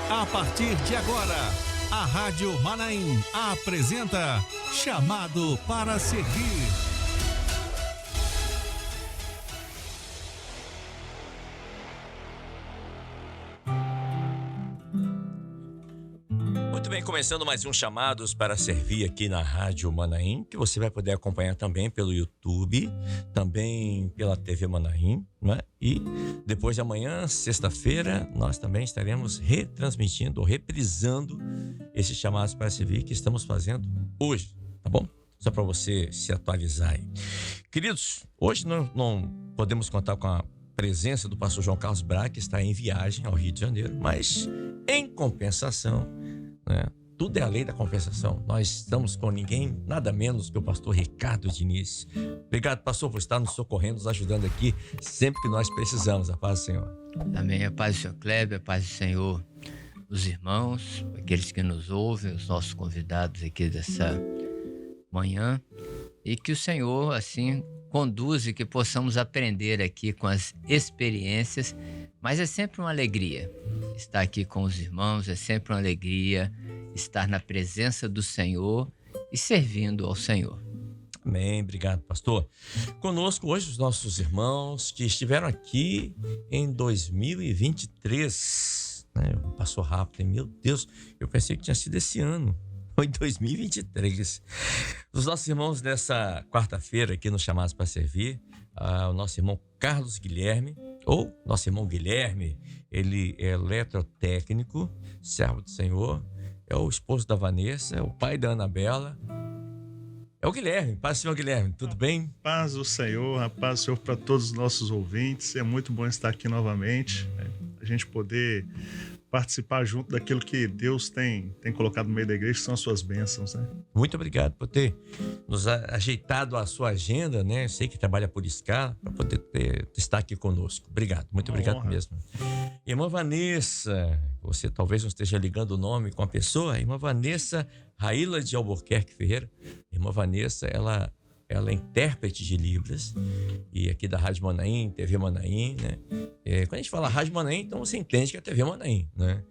A partir de agora, a Rádio Manaim apresenta Chamado para Servir. Muito bem, começando mais um Chamados para Servir aqui na Rádio Manaim, que você vai poder acompanhar também pelo YouTube, também pela TV Manaim, né? E depois de amanhã, sexta-feira, nós também estaremos retransmitindo ou reprisando esses Chamados para Servir que estamos fazendo hoje, tá bom? Só para você se atualizar aí. Queridos, hoje não podemos contar com a presença do pastor João Carlos Braga, que está em viagem ao Rio de Janeiro, mas em compensação, né? Tudo é a lei da compensação. Nós estamos com ninguém, nada menos que o pastor Ricardo Diniz. Obrigado, pastor, por estar nos socorrendo, nos ajudando aqui sempre que nós precisamos. A paz do Senhor. Amém. A paz do Senhor Kleber, a paz do Senhor, os irmãos, aqueles que nos ouvem, os nossos convidados aqui dessa manhã. E que o Senhor, assim, conduza e que possamos aprender aqui com as experiências. Mas é sempre uma alegria estar aqui com os irmãos, é sempre uma alegria estar na presença do Senhor e servindo ao Senhor. Amém, obrigado, pastor. Conosco hoje os nossos irmãos que estiveram aqui em 2023, né? Passou rápido, meu Deus, eu pensei que tinha sido esse ano. Foi em 2023. Os nossos irmãos dessa quarta-feira aqui nos Chamados para Servir, o nosso irmão Carlos Guilherme, ou nosso irmão Guilherme, ele é eletrotécnico, servo do Senhor, é o esposo da Vanessa, é o pai da Anabela. É o Guilherme. Paz do Senhor, Guilherme. Tudo bem? Paz do Senhor, a paz do Senhor para todos os nossos ouvintes. É muito bom estar aqui novamente, né? A gente poder participar junto daquilo que Deus tem colocado no meio da igreja, que são as suas bênçãos, né? Muito obrigado por ter nos ajeitado a sua agenda, né? Eu sei que trabalha por escala, para poder estar aqui conosco. Obrigado, muito obrigado mesmo. Irmã Vanessa, você talvez não esteja ligando o nome com a pessoa, irmã Vanessa Raíla de Albuquerque Ferreira. Irmã Vanessa, ela é intérprete de Libras, e aqui da Rádio Manaim, TV Manaim, né? Quando a gente fala Rádio Manaim, então você entende que é TV Manaim, né?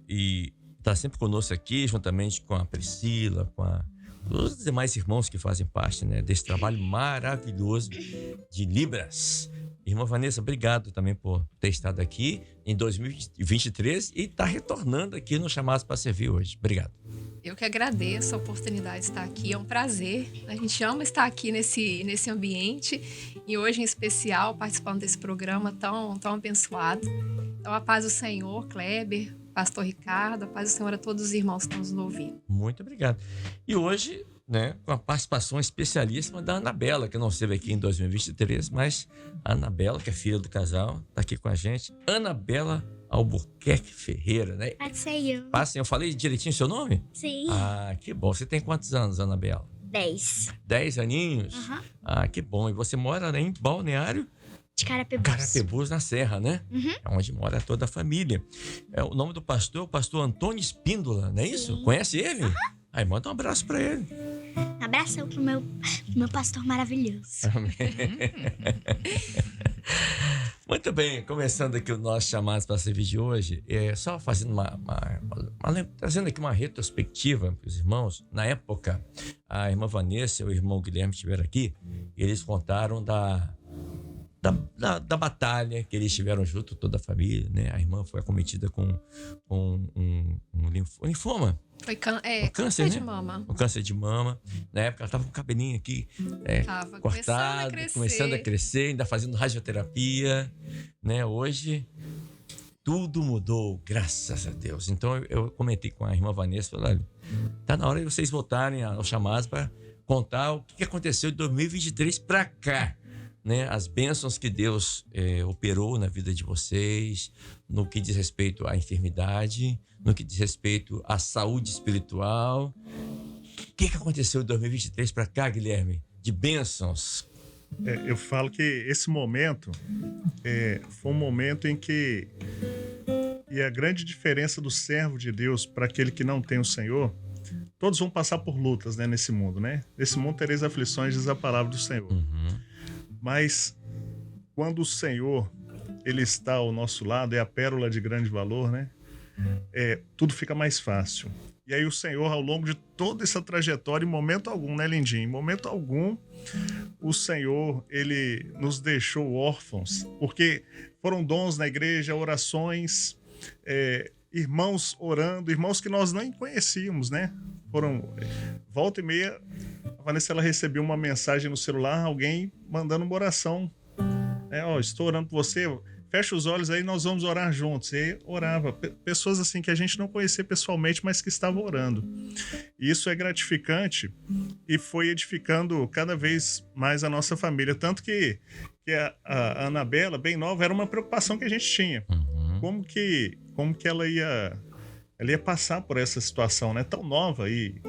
E está sempre conosco aqui, juntamente com a Priscila, com os demais irmãos que fazem parte, né, desse trabalho maravilhoso de Libras. Irmã Vanessa, obrigado também por ter estado aqui em 2023 e estar retornando aqui no Chamados para Servir hoje. Obrigado. Eu que agradeço a oportunidade de estar aqui, é um prazer. A gente ama estar aqui nesse ambiente e hoje em especial participando desse programa tão abençoado. Então a paz do Senhor, Kleber, pastor Ricardo, a paz do Senhor a todos os irmãos que estão nos ouvindo. Muito obrigado. E hoje, né, com a participação especialíssima da Anabela, que não esteve aqui em 2023, mas a Anabela, que é filha do casal, está aqui com a gente. Anabela Albuquerque Ferreira, né? Passa, eu falei direitinho o seu nome? Sim. Ah, que bom. Você tem quantos anos, Anabela? 10. 10 aninhos? Uhum. Ah, que bom. E você mora em Balneário? De Carapebus. Carapebus, na Serra, né? Uhum. É onde mora toda a família. O nome do pastor é o pastor Antônio Espíndola, não é isso? Sim. Conhece ele? Uhum. Aí manda um abraço pra ele. Abração pro meu pastor maravilhoso. Amém. Muito bem, começando aqui o nosso Chamados para Servir de hoje, só fazendo trazendo aqui uma retrospectiva para os irmãos. Na época, a irmã Vanessa e o irmão Guilherme estiveram aqui e eles contaram da batalha que eles tiveram junto, toda a família, né? A irmã foi acometida com um linfoma. Foi câncer, de né? mama. Um câncer de mama. Na época ela estava com o cabelinho aqui cortado, começando a crescer, ainda fazendo radioterapia, né? Hoje tudo mudou, graças a Deus. Então eu comentei com a irmã Vanessa, falei, olha, tá na hora de vocês voltarem aos Chamados para contar o que aconteceu de 2023 para cá, né? As bênçãos que Deus operou na vida de vocês, no que diz respeito à enfermidade, no que diz respeito à saúde espiritual. O que aconteceu em 2023 para cá, Guilherme? De bênçãos. Eu falo que esse momento foi um momento em que... E a grande diferença do servo de Deus para aquele que não tem o Senhor, todos vão passar por lutas, né, nesse mundo, né? Nesse mundo tereis aflições, diz a palavra do Senhor. Uhum. Mas quando o Senhor ele está ao nosso lado, é a pérola de grande valor, né? Tudo fica mais fácil. E aí o Senhor, ao longo de toda essa trajetória, em momento algum, né, Lindinho? Em momento algum, o Senhor, ele nos deixou órfãos, porque foram dons na igreja, orações, irmãos orando, irmãos que nós nem conhecíamos, né? Volta e meia, a Vanessa, ela recebeu uma mensagem no celular, alguém mandando uma oração. Estou orando por você, fecha os olhos aí, nós vamos orar juntos. E orava. Pessoas assim que a gente não conhecia pessoalmente, mas que estavam orando. E isso é gratificante e foi edificando cada vez mais a nossa família. Tanto que a Anabela, bem nova, era uma preocupação que a gente tinha. Como que ela ia passar por essa situação, né? Tão nova e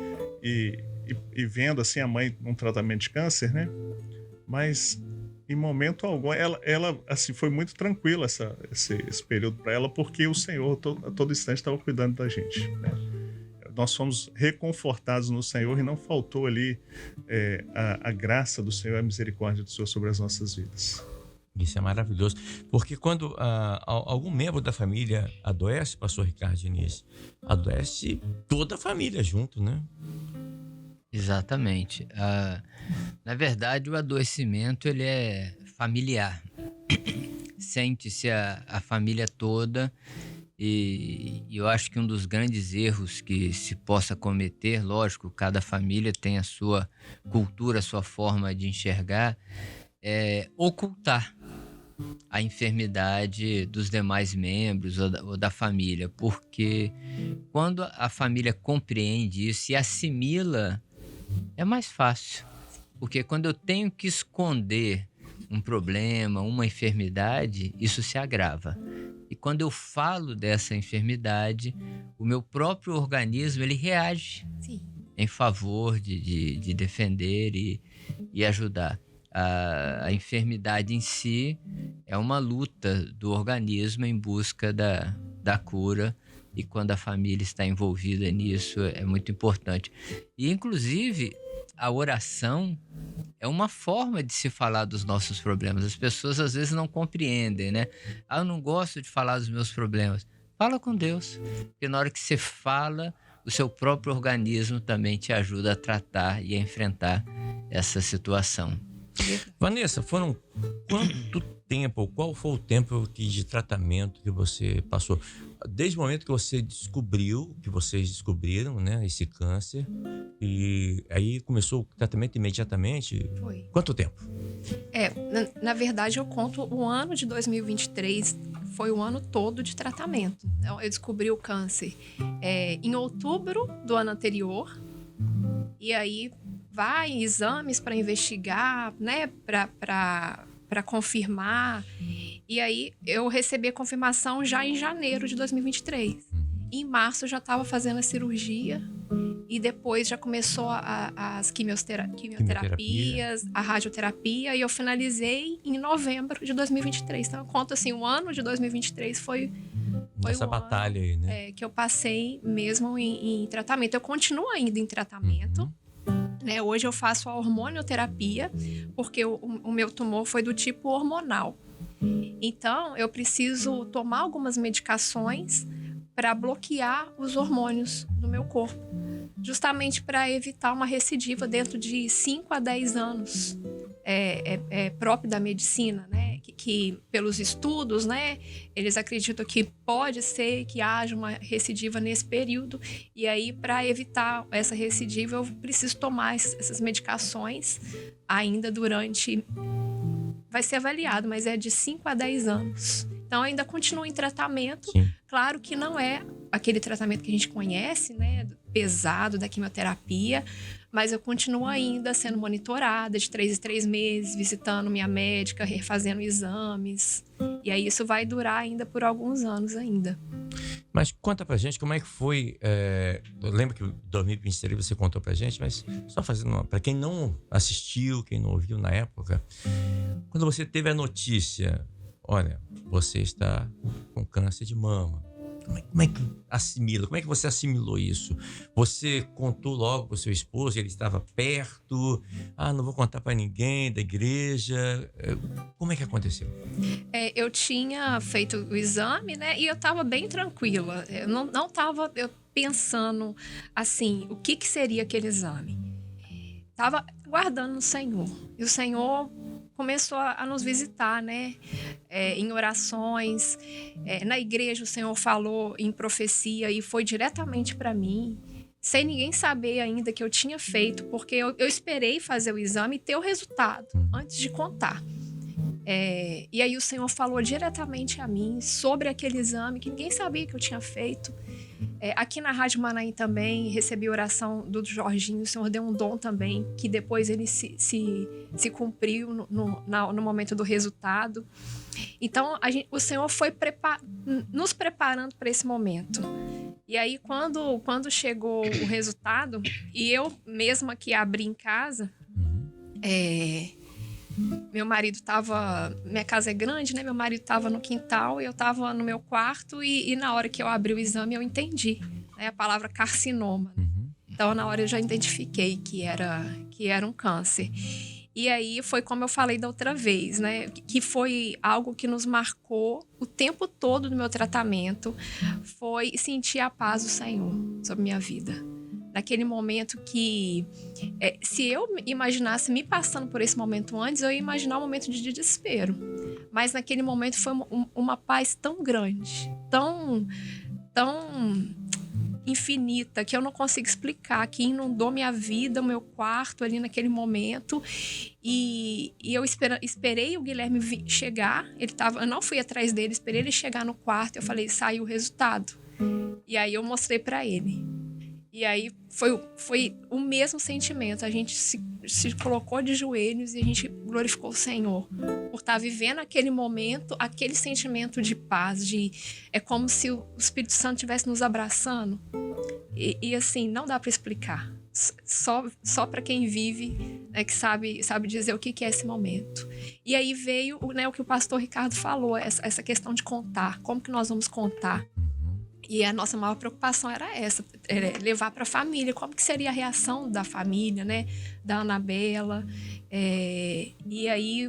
vendo assim a mãe num tratamento de câncer, né? Mas em momento algum, ela assim, foi muito tranquila esse período para ela, porque o Senhor a todo instante estava cuidando da gente, né? Nós fomos reconfortados no Senhor e não faltou ali a graça do Senhor, a misericórdia do Senhor sobre as nossas vidas. Isso é maravilhoso, porque quando algum membro da família adoece, pastor Ricardo Diniz, adoece toda a família junto, né? Exatamente. Na verdade, o adoecimento ele é familiar. Sente-se a família toda e eu acho que um dos grandes erros que se possa cometer, lógico, cada família tem a sua cultura, a sua forma de enxergar, é ocultar a enfermidade dos demais membros ou da família, porque quando a família compreende isso e assimila, é mais fácil. Porque quando eu tenho que esconder um problema, uma enfermidade, isso se agrava. E quando eu falo dessa enfermidade, o meu próprio organismo ele reage. Sim. Em favor de defender e ajudar. A enfermidade em si é uma luta do organismo em busca da cura, e quando a família está envolvida nisso é muito importante. E inclusive a oração é uma forma de se falar dos nossos problemas. As pessoas às vezes não compreendem, né? Eu não gosto de falar dos meus problemas. Fala com Deus, porque na hora que você fala, o seu próprio organismo também te ajuda a tratar e a enfrentar essa situação. Vanessa, foram quanto tempo, qual foi o tempo de tratamento que você passou? Desde o momento que você descobriu, que vocês descobriram, né, esse câncer, e aí começou o tratamento imediatamente? Foi. Quanto tempo? Na verdade, eu conto o ano de 2023, foi o ano todo de tratamento. Então, eu descobri o câncer em outubro do ano anterior, e aí vai exames para investigar, né, para confirmar. E aí eu recebi a confirmação já em janeiro de 2023. Em março eu já estava fazendo a cirurgia e depois já começou as quimioterapias, a radioterapia, e eu finalizei em novembro de 2023. Então eu conto assim, o ano de 2023 foi essa batalha aí, né? Que eu passei mesmo em tratamento. Eu continuo ainda em tratamento. Né? Hoje eu faço a hormonioterapia, porque o meu tumor foi do tipo hormonal. Então, eu preciso tomar algumas medicações para bloquear os hormônios do meu corpo, justamente para evitar uma recidiva dentro de 5 a 10 anos. É próprio da medicina, né? Que pelos estudos, né, eles acreditam que pode ser que haja uma recidiva nesse período, e aí para evitar essa recidiva eu preciso tomar essas medicações ainda durante... Vai ser avaliado, mas é de 5 a 10 anos. Então ainda continuo em tratamento. Sim. Claro que não é aquele tratamento que a gente conhece, né, pesado da quimioterapia, mas eu continuo ainda sendo monitorada de 3 em 3 meses, visitando minha médica, refazendo exames. E aí isso vai durar ainda por alguns anos ainda. Mas conta pra gente como é que foi. Eu lembro que em 2023 você contou pra gente, mas só fazendo pra quem não assistiu, quem não ouviu na época, quando você teve a notícia, olha, você está com câncer de mama. Como é que assimila? Como é que você assimilou isso? Você contou logo pro seu esposo, ele estava perto? Não vou contar para ninguém da igreja. Como é que aconteceu? Eu tinha feito o exame, né? E eu tava bem tranquila. Eu não tava pensando, assim, o que seria aquele exame. Tava guardando no Senhor. E o Senhor começou a nos visitar, né? Em orações. Na igreja o Senhor falou em profecia e foi diretamente para mim, sem ninguém saber ainda que eu tinha feito, porque eu esperei fazer o exame e ter o resultado antes de contar. E aí o Senhor falou diretamente a mim sobre aquele exame que ninguém sabia que eu tinha feito. Aqui na Rádio Manaim também recebi oração do Jorginho. O Senhor deu um dom também, que depois ele se cumpriu no momento do resultado. Então o Senhor foi nos preparando para esse momento. E aí quando chegou o resultado, e eu mesma que abri em casa, meu marido estava... Minha casa é grande, né? Meu marido estava no quintal e eu estava no meu quarto. E na hora que eu abri o exame, eu entendi, né, a palavra carcinoma. Então, na hora eu já identifiquei que era um câncer. E aí foi como eu falei da outra vez, né? Que foi algo que nos marcou o tempo todo do meu tratamento. Foi sentir a paz do Senhor sobre minha vida. Naquele momento que, se eu imaginasse me passando por esse momento antes, eu ia imaginar um momento de desespero. Mas naquele momento foi uma paz tão grande, tão infinita, que eu não consigo explicar, que inundou minha vida, o meu quarto ali naquele momento. E eu esperei o Guilherme chegar. Eu não fui atrás dele, esperei ele chegar no quarto. Eu falei, saiu o resultado. E aí eu mostrei para ele. E aí foi o mesmo sentimento. A gente se colocou de joelhos e a gente glorificou o Senhor por estar vivendo aquele momento, aquele sentimento de paz. É como se o Espírito Santo estivesse nos abraçando. E assim, não dá para explicar. Só para quem vive, né, que sabe dizer o que é esse momento. E aí veio, né, o que o pastor Ricardo falou, essa questão de contar. Como que nós vamos contar? E a nossa maior preocupação era essa, levar para a família. Como que seria a reação da família, né? Da Anabela. E aí,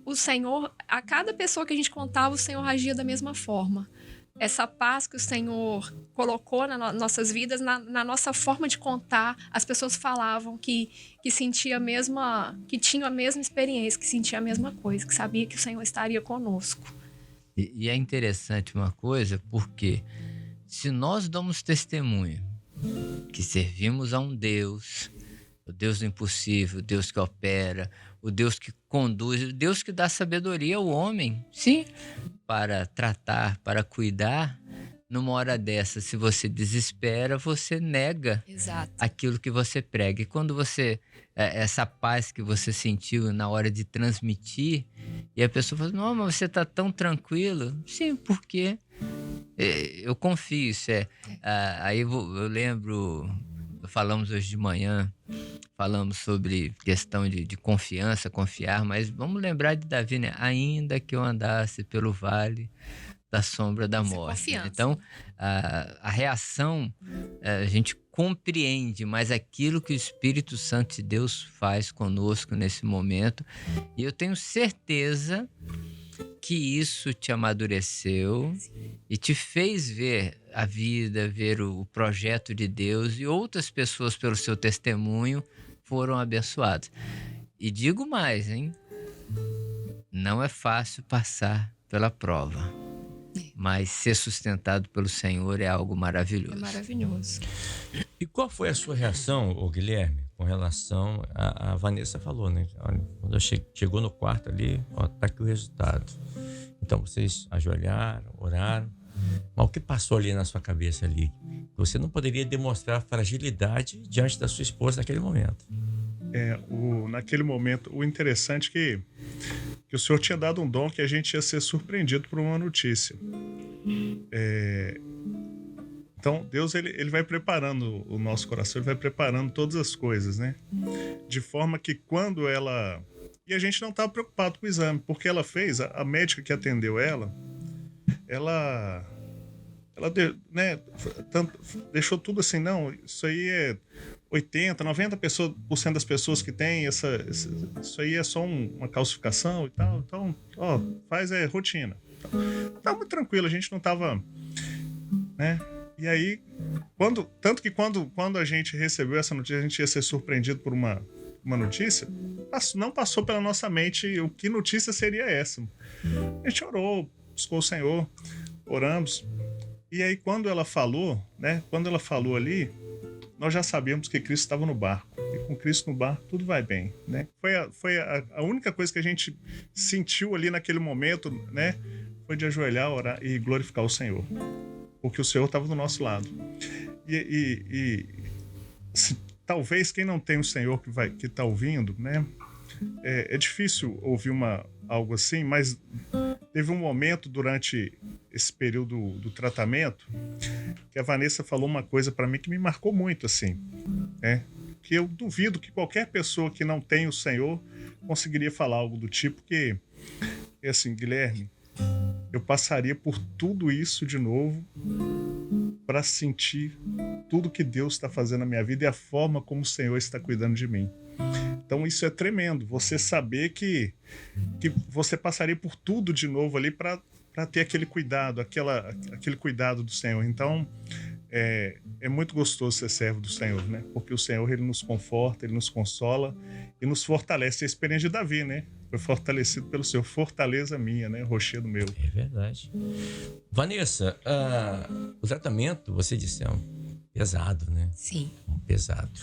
o Senhor, a cada pessoa que a gente contava, o Senhor agia da mesma forma. Essa paz que o Senhor colocou nas nossas vidas, na nossa forma de contar, as pessoas falavam que sentia que tinham a mesma experiência, que sentia a mesma coisa, que sabia que o Senhor estaria conosco. E é interessante uma coisa, porque se nós damos testemunho que servimos a um Deus, o Deus do impossível, o Deus que opera, o Deus que conduz, o Deus que dá sabedoria ao homem, sim, para tratar, para cuidar, numa hora dessa, se você desespera, você nega aquilo que você prega. E quando essa paz que você sentiu na hora de transmitir, e a pessoa fala, não, mas você está tão tranquilo. Sim, porque eu confio. Aí eu lembro, falamos hoje de manhã, falamos sobre questão de confiança, confiar, mas vamos lembrar de Davi, né? Ainda que eu andasse pelo vale da sombra da morte. Então, a reação, a gente compreende, mas aquilo que o Espírito Santo de Deus faz conosco nesse momento, e eu tenho certeza que isso te amadureceu e te fez ver a vida, ver o projeto de Deus, e outras pessoas, pelo seu testemunho, foram abençoadas. E digo mais, hein? Não é fácil passar pela prova. Mas ser sustentado pelo Senhor é algo maravilhoso. É maravilhoso. E qual foi a sua reação, Guilherme, com relação a Vanessa falou, né? Olha, quando chegou no quarto ali, tá aqui o resultado. Então vocês ajoelharam, oraram. Mas o que passou ali na sua cabeça ali? Você não poderia demonstrar fragilidade diante da sua esposa naquele momento. Naquele momento, o interessante é que o Senhor tinha dado um dom que a gente ia ser surpreendido por uma notícia. Então, Deus ele vai preparando o nosso coração, ele vai preparando todas as coisas, né? De forma que quando ela... E a gente não estava preocupado com o exame, porque ela fez, a médica que atendeu ela ela deixou tudo assim, não, isso aí é 80, 90% das pessoas que tem isso aí é só uma calcificação e tal, então, faz rotina. Tá muito tranquilo, a gente não tava, né? E aí, quando a gente recebeu essa notícia, a gente ia ser surpreendido por uma notícia, não passou pela nossa mente o que notícia seria essa. A gente orou, buscou o Senhor, oramos. E aí, quando ela falou ali, nós já sabíamos que Cristo estava no barco. E com Cristo no barco, tudo vai bem, né? Foi a única coisa que a gente sentiu ali naquele momento, né? Foi de ajoelhar, orar e glorificar o Senhor. Porque o Senhor estava do nosso lado. Talvez quem não tem o Senhor que está ouvindo, né? É difícil ouvir algo assim, mas teve um momento durante esse período do tratamento que a Vanessa falou uma coisa para mim que me marcou muito, assim, né? Que eu duvido que qualquer pessoa que não tem o Senhor conseguiria falar algo do tipo que, assim, Guilherme, eu passaria por tudo isso de novo para sentir tudo que Deus está fazendo na minha vida e a forma como o Senhor está cuidando de mim. Então isso é tremendo, você saber que você passaria por tudo de novo ali para ter aquele cuidado, aquele cuidado do Senhor. Então é muito gostoso ser servo do Senhor, né? Porque o Senhor, ele nos conforta, ele nos consola e nos fortalece. A experiência de Davi, né? Foi fortalecido pelo Senhor, fortaleza minha, né? Rochedo meu. É verdade. Vanessa, o tratamento, você disse, é pesado, né? Sim. Pesado.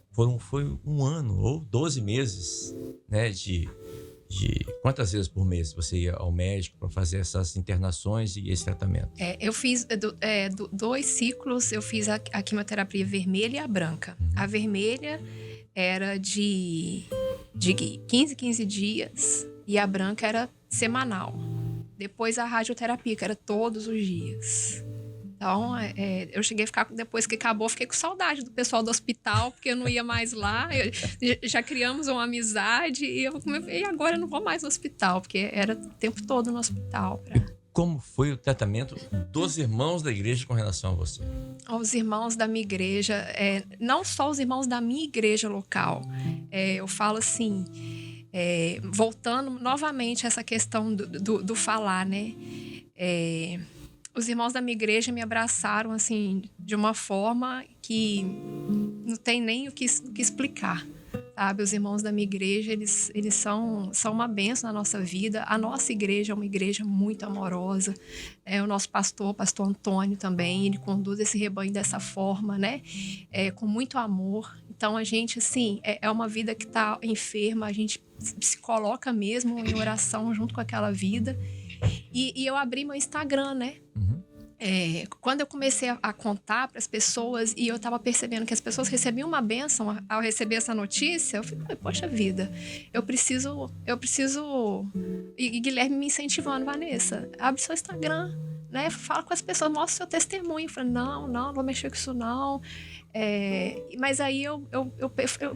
Foi um ano ou 12 meses, né? De quantas vezes por mês você ia ao médico para fazer essas internações e esse tratamento? Eu fiz 2 ciclos, eu fiz a quimioterapia vermelha e a branca. A vermelha era de 15 dias e a branca era semanal. Depois a radioterapia, que era todos os dias. Então, eu cheguei a ficar, depois que acabou, fiquei com saudade do pessoal do hospital, porque eu não ia mais lá. Já criamos uma amizade e agora eu não vou mais no hospital, porque era o tempo todo no hospital. Como foi o tratamento dos irmãos da igreja com relação a você? Os irmãos da minha igreja, não só os irmãos da minha igreja local. Eu falo assim, voltando novamente a essa questão do falar, né? Os irmãos da minha igreja me abraçaram, assim, de uma forma que não tem nem o que explicar, sabe? Os irmãos da minha igreja, eles são uma bênção na nossa vida. A nossa igreja é uma igreja muito amorosa. O nosso pastor Antônio também, ele conduz esse rebanho dessa forma, né? Com muito amor. Então, a gente, assim, é uma vida que está enferma, a gente se coloca mesmo em oração junto com aquela vida. E eu abri meu Instagram, né? Quando eu comecei a contar para as pessoas e eu estava percebendo que as pessoas recebiam uma bênção ao receber essa notícia, eu falei, poxa vida, eu preciso... E Guilherme me incentivando, Vanessa, abre seu Instagram, né? Fala com as pessoas, mostra seu testemunho. Eu falei, não vou mexer com isso não. Mas aí eu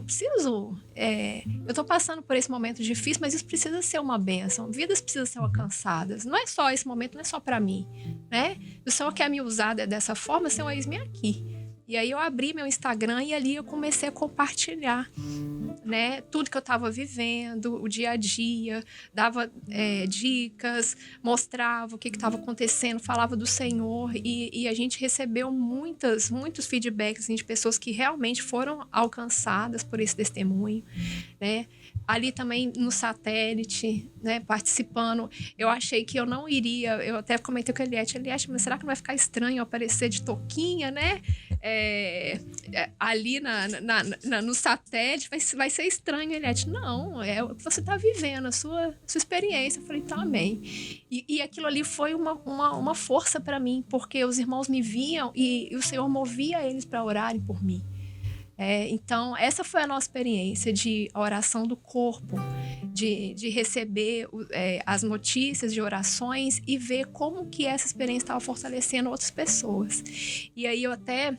preciso... eu tô passando por esse momento difícil, mas isso precisa ser uma bênção. Vidas precisam ser alcançadas. Não é só esse momento, não é só para mim, né? O Senhor quer me usar dessa forma, Senhor, eis-me aqui. E aí eu abri meu Instagram e ali eu comecei a compartilhar, né? Tudo que eu estava vivendo, o dia a dia, dava dicas, mostrava o que estava acontecendo, falava do Senhor e a gente recebeu muitos feedbacks assim, de pessoas que realmente foram alcançadas por esse testemunho, né? Ali também no satélite, né, participando, eu achei que eu não iria, eu até comentei com a Eliette, mas será que não vai ficar estranho eu aparecer de touquinha, né? Ali no satélite vai ser estranho, Eliette. Não, é o que você está vivendo, a sua experiência. Eu falei, então, amém. E aquilo ali foi uma força para mim, porque os irmãos me viam e o Senhor movia eles para orarem por mim. Então, essa foi a nossa experiência de oração do corpo, de receber as notícias de orações e ver como que essa experiência estava fortalecendo outras pessoas. E aí eu até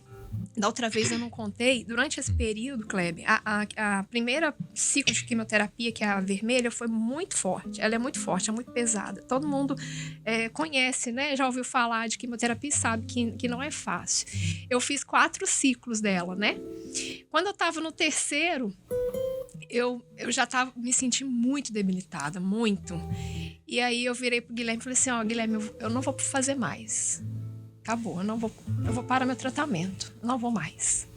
Da outra vez eu não contei, durante esse período, Kleber, a primeira ciclo de quimioterapia, que é a vermelha, foi muito forte. Ela é muito forte, é muito pesada. Todo mundo conhece, né? Já ouviu falar de quimioterapia e sabe que não é fácil. Eu fiz 4 ciclos dela, né? Quando eu tava no terceiro, eu já tava me sentindo muito debilitada, muito. E aí eu virei pro Guilherme e falei assim, Guilherme, eu não vou fazer mais. Acabou, eu vou parar meu tratamento, não vou mais.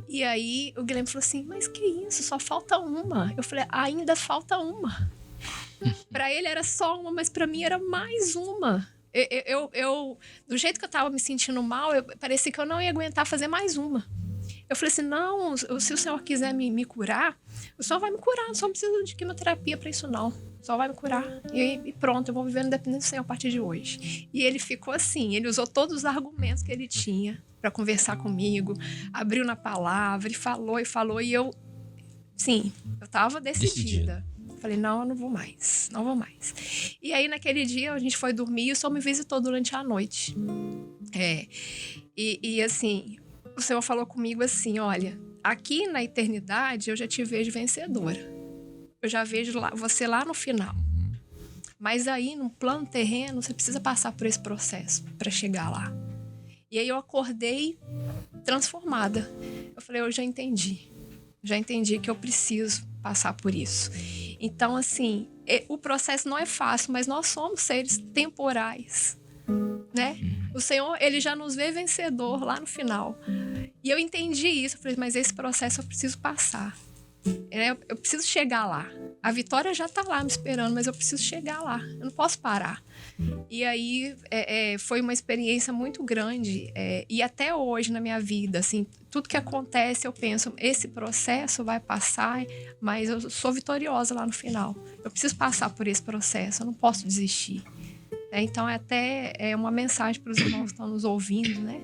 E aí o Guilherme falou assim, mas que isso, só falta uma. Eu falei, ainda falta uma. Pra ele era só uma, mas pra mim era mais uma. Eu do jeito que eu tava me sentindo mal, parecia que eu não ia aguentar fazer mais uma. Eu falei assim, não, se o senhor quiser me curar, o senhor vai me curar, não só preciso de quimioterapia pra isso não. Só vai me curar e pronto, eu vou viver no dependente do Senhor a partir de hoje. E ele ficou assim, ele usou todos os argumentos que ele tinha para conversar comigo, abriu na palavra, ele falou e eu, sim, eu tava decidida. Falei, não, eu não vou mais. E aí naquele dia a gente foi dormir e o Senhor me visitou durante a noite. E assim, o Senhor falou comigo assim, olha, aqui na eternidade eu já te vejo vencedora. Eu já vejo você lá no final. Mas aí, no plano terreno, você precisa passar por esse processo para chegar lá. E aí eu acordei transformada. Eu falei, eu já entendi que eu preciso passar por isso. Então, assim, o processo não é fácil, mas nós somos seres temporais, né? O Senhor, ele já nos vê vencedor lá no final. E eu entendi isso. Eu falei, mas esse processo eu preciso passar. Eu preciso chegar lá. A vitória já está lá me esperando, mas eu preciso chegar lá. Eu não posso parar. E aí foi uma experiência muito grande. E até hoje na minha vida, assim, tudo que acontece eu penso, esse processo vai passar, mas eu sou vitoriosa lá no final. Eu preciso passar por esse processo, eu não posso desistir. Então é uma mensagem para os irmãos que estão nos ouvindo, né?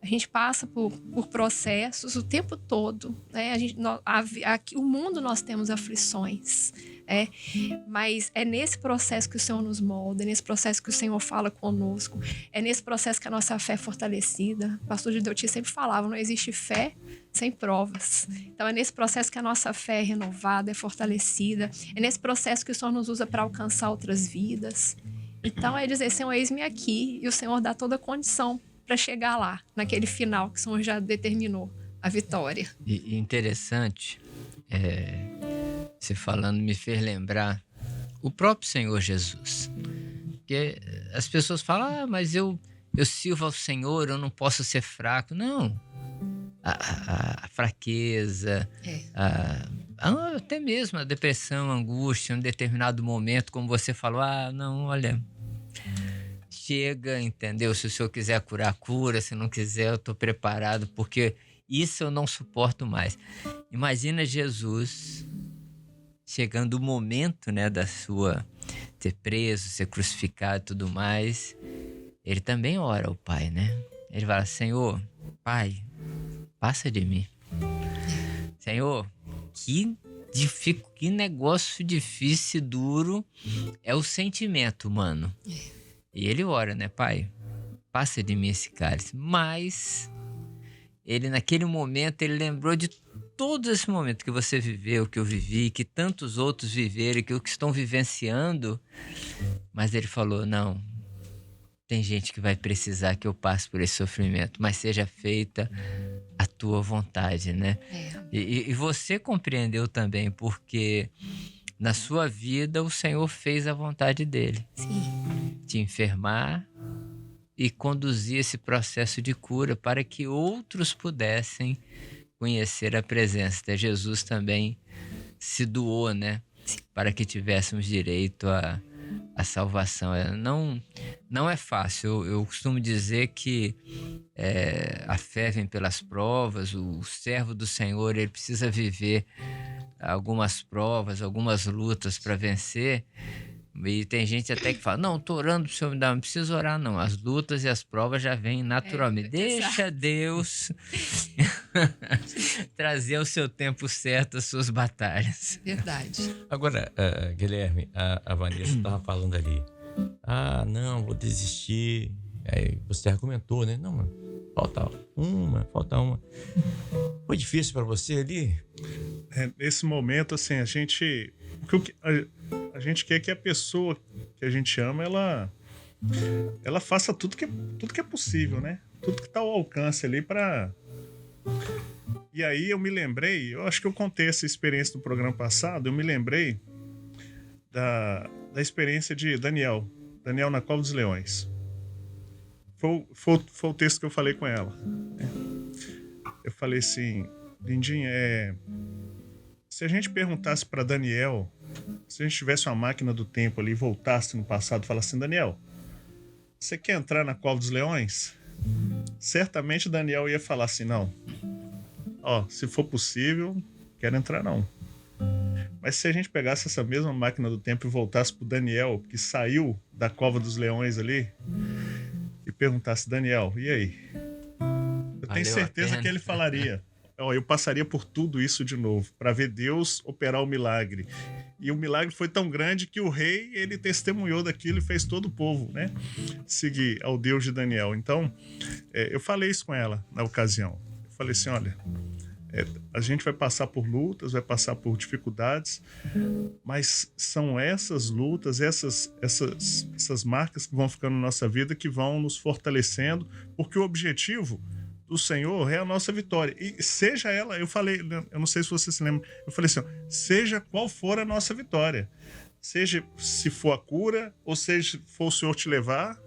A gente passa por processos o tempo todo, né? Aqui, o mundo nós temos aflições, mas é nesse processo que o Senhor nos molda, é nesse processo que o Senhor fala conosco, é nesse processo que a nossa fé é fortalecida. O pastor Gideuti sempre falava, não existe fé sem provas. Então é nesse processo que a nossa fé é renovada, é fortalecida, é nesse processo que o Senhor nos usa para alcançar outras vidas. Então é dizer, Senhor, eis-me aqui, e o Senhor dá toda a condição para chegar lá, naquele final que o Senhor já determinou, a vitória. E interessante, você falando me fez lembrar o próprio Senhor Jesus. Porque as pessoas falam, mas eu sirvo ao Senhor, eu não posso ser fraco. Não. A fraqueza, até mesmo a depressão, a angústia, em um determinado momento, como você falou, não, olha... Chega, entendeu? Se o Senhor quiser curar, cura. Se não quiser, eu estou preparado, porque isso eu não suporto mais. Imagina Jesus chegando o momento, né, da sua ser preso, ser crucificado e tudo mais. Ele também ora ao Pai, né? Ele fala, Senhor, Pai, passa de mim. Senhor, que negócio difícil e duro é o sentimento humano. E ele ora, né? Pai, passa de mim esse cálice. Mas ele, naquele momento, ele lembrou de todo esse momento que você viveu, que eu vivi, que tantos outros viveram, que estão vivenciando. Mas ele falou, não, tem gente que vai precisar que eu passe por esse sofrimento, mas seja feita a tua vontade, né? E você compreendeu também, porque na sua vida o Senhor fez a vontade dele. Sim. Te enfermar e conduzir esse processo de cura para que outros pudessem conhecer a presença. Até Jesus também se doou, né? Para que tivéssemos direito à salvação. Não é fácil. Eu costumo dizer que a fé vem pelas provas. O servo do Senhor, ele precisa viver algumas provas, algumas lutas para vencer. E tem gente até que fala, não, tô orando pro Senhor me dar, não precisa orar não, as lutas e as provas já vêm naturalmente. Deixa Deus trazer ao seu tempo certo as suas batalhas. Verdade. Agora, Guilherme, a Vanessa estava falando ali, não, vou desistir. Aí você argumentou, né? Não, falta uma. Foi difícil para você ali? Nesse momento, assim, a gente quer que a pessoa que a gente ama, ela faça tudo que é possível, né? Tudo que está ao alcance ali para... E aí eu me lembrei, eu acho que eu contei essa experiência no programa passado, eu me lembrei da experiência de Daniel na Cova dos Leões. Foi o texto que eu falei com ela. Eu falei assim, Lindinha, se a gente perguntasse para Daniel, se a gente tivesse uma máquina do tempo ali e voltasse no passado e falasse assim, Daniel, você quer entrar na Cova dos Leões? Certamente Daniel ia falar assim, não. Se for possível, quero entrar não. Mas se a gente pegasse essa mesma máquina do tempo e voltasse pro Daniel, que saiu da Cova dos Leões ali, e perguntasse, Daniel, e aí? Eu tenho certeza que ele falaria, eu passaria por tudo isso de novo, para ver Deus operar o milagre. E o milagre foi tão grande que o rei, ele testemunhou daquilo e fez todo o povo, né, seguir ao Deus de Daniel. Então, eu falei isso com ela na ocasião. Eu falei assim, olha, a gente vai passar por lutas, vai passar por dificuldades, mas são essas lutas, essas marcas que vão ficando na nossa vida, que vão nos fortalecendo, porque o objetivo do Senhor é a nossa vitória. E seja ela, eu falei, eu não sei se você se lembra, eu falei assim, seja qual for a nossa vitória, seja se for a cura, ou seja, for o Senhor te levar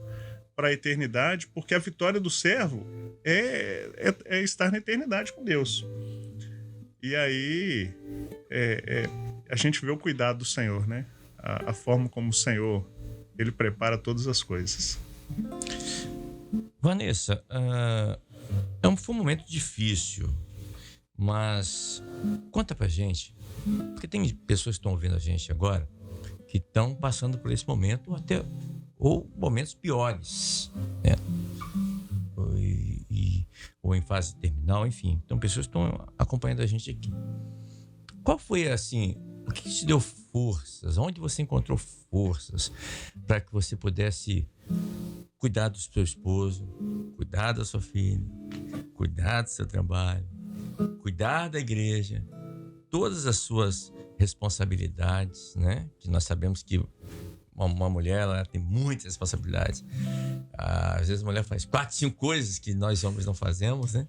para a eternidade, porque a vitória do servo é estar na eternidade com Deus. E aí a gente vê o cuidado do Senhor, né? A forma como o Senhor, ele prepara todas as coisas. Vanessa, foi um momento difícil, mas conta pra gente, porque tem pessoas que estão ouvindo a gente agora que estão passando por esse momento ou momentos piores, né? Ou em fase terminal, enfim. Então, pessoas estão acompanhando a gente aqui. Qual foi, assim, o que te deu forças? Onde você encontrou forças para que você pudesse cuidar do seu esposo, cuidar da sua filha, cuidar do seu trabalho, cuidar da igreja, todas as suas responsabilidades, né? Que nós sabemos que uma mulher, ela tem muitas responsabilidades. Às vezes a mulher faz 4, 5 coisas que nós homens não fazemos, né?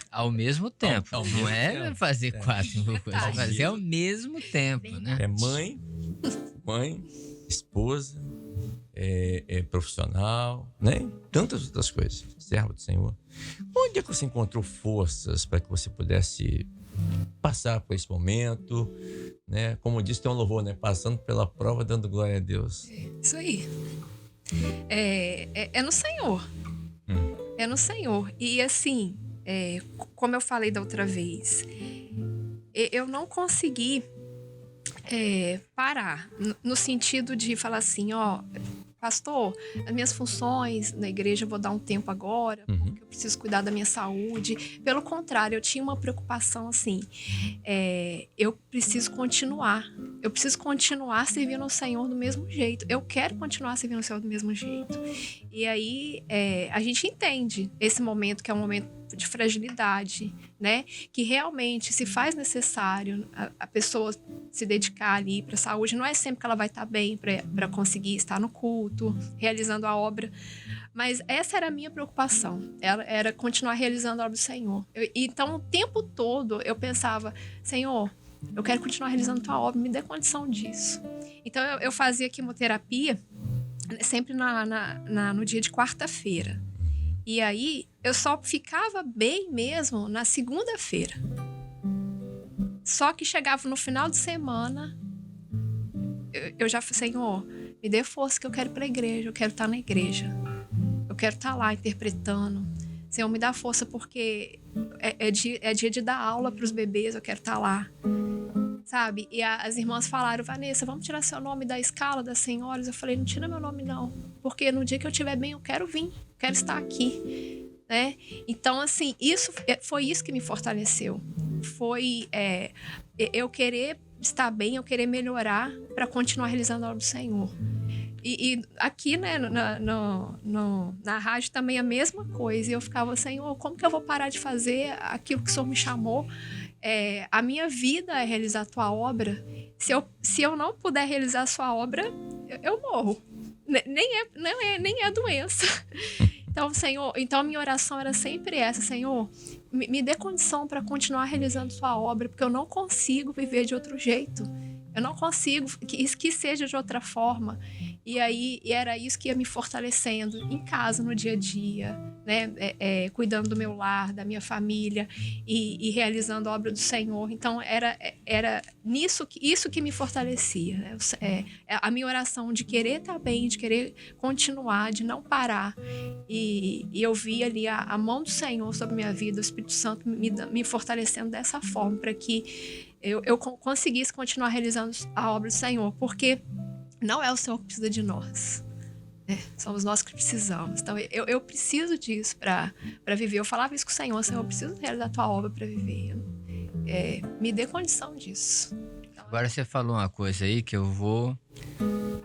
Ao mesmo tempo. Ao não mesmo é tempo. fazer 4, 5 coisas. É fazer ao mesmo tempo, né? É mãe, esposa, profissional, né? Tantas outras coisas. Servo do Senhor. Onde é que você encontrou forças para que você pudesse passar por esse momento, né? Como disse, tem um louvor, né? Passando pela prova, dando glória a Deus. Isso aí. É no Senhor. É no Senhor. E assim, como eu falei da outra vez, eu não consegui parar, no sentido de falar assim, pastor, as minhas funções na igreja eu vou dar um tempo agora, porque eu preciso cuidar da minha saúde. Pelo contrário, eu tinha uma preocupação assim, eu preciso continuar servindo ao Senhor do mesmo jeito. Eu quero continuar servindo ao Senhor do mesmo jeito. E aí, a gente entende esse momento, que é um momento de fragilidade, né? Que realmente se faz necessário a pessoa se dedicar ali para a saúde. Não é sempre que ela vai estar bem para conseguir estar no culto, realizando a obra. Mas essa era a minha preocupação. Era continuar realizando a obra do Senhor. Então, o tempo todo eu pensava, Senhor, eu quero continuar realizando a tua obra, me dê condição disso. Então, eu fazia quimioterapia sempre no dia de quarta-feira. E aí, eu só ficava bem mesmo na segunda-feira. Só que chegava no final de semana, eu já falei, Senhor, me dê força que eu quero ir para a igreja, eu quero estar na igreja. Eu quero estar lá interpretando. Senhor, me dá força porque é dia de dar aula para os bebês, eu quero estar lá. Sabe? E as irmãs falaram, Vanessa, vamos tirar seu nome da escala das senhoras? Eu falei, não tira meu nome não, porque no dia que eu estiver bem eu quero vir, quero estar aqui, né? Então, assim, foi isso que me fortaleceu. Foi eu querer estar bem, eu querer melhorar para continuar realizando a obra do Senhor. E aqui, né, na rádio também a mesma coisa. E eu ficava, Senhor, como que eu vou parar de fazer aquilo que o Senhor me chamou? A minha vida é realizar a tua obra. Se eu não puder realizar a sua obra, eu morro. Nem é doença. Então, Senhor, a minha oração era sempre essa, Senhor, me dê condição para continuar realizando sua obra, porque eu não consigo viver de outro jeito. Eu não consigo que seja de outra forma. E era isso que ia me fortalecendo em casa, no dia a dia, né? Cuidando do meu lar, da minha família e realizando a obra do Senhor. Então, era isso que me fortalecia, né? A minha oração de querer estar bem, de querer continuar, de não parar. E eu vi ali a mão do Senhor sobre a minha vida, o Espírito Santo me fortalecendo dessa forma, para que eu conseguisse continuar realizando a obra do Senhor, porque não é o Senhor que precisa de nós, né? Somos nós que precisamos. Então, eu preciso disso para viver. Eu falava isso com o Senhor, Senhor, eu preciso realizar a tua obra para viver. Me dê condição disso. Então, Agora você falou uma coisa aí que eu vou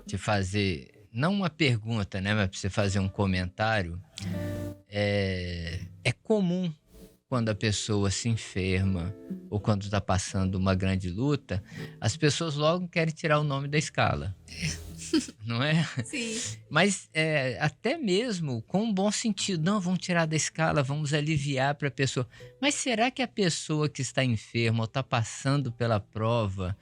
te fazer, não uma pergunta, né, mas para você fazer um comentário. É comum, quando a pessoa se enferma ou quando está passando uma grande luta, as pessoas logo querem tirar o nome da escala. Não é? sim. Mas até mesmo com um bom sentido. Não, vamos tirar da escala, vamos aliviar para a pessoa. Mas será que a pessoa que está enferma ou está passando pela prova,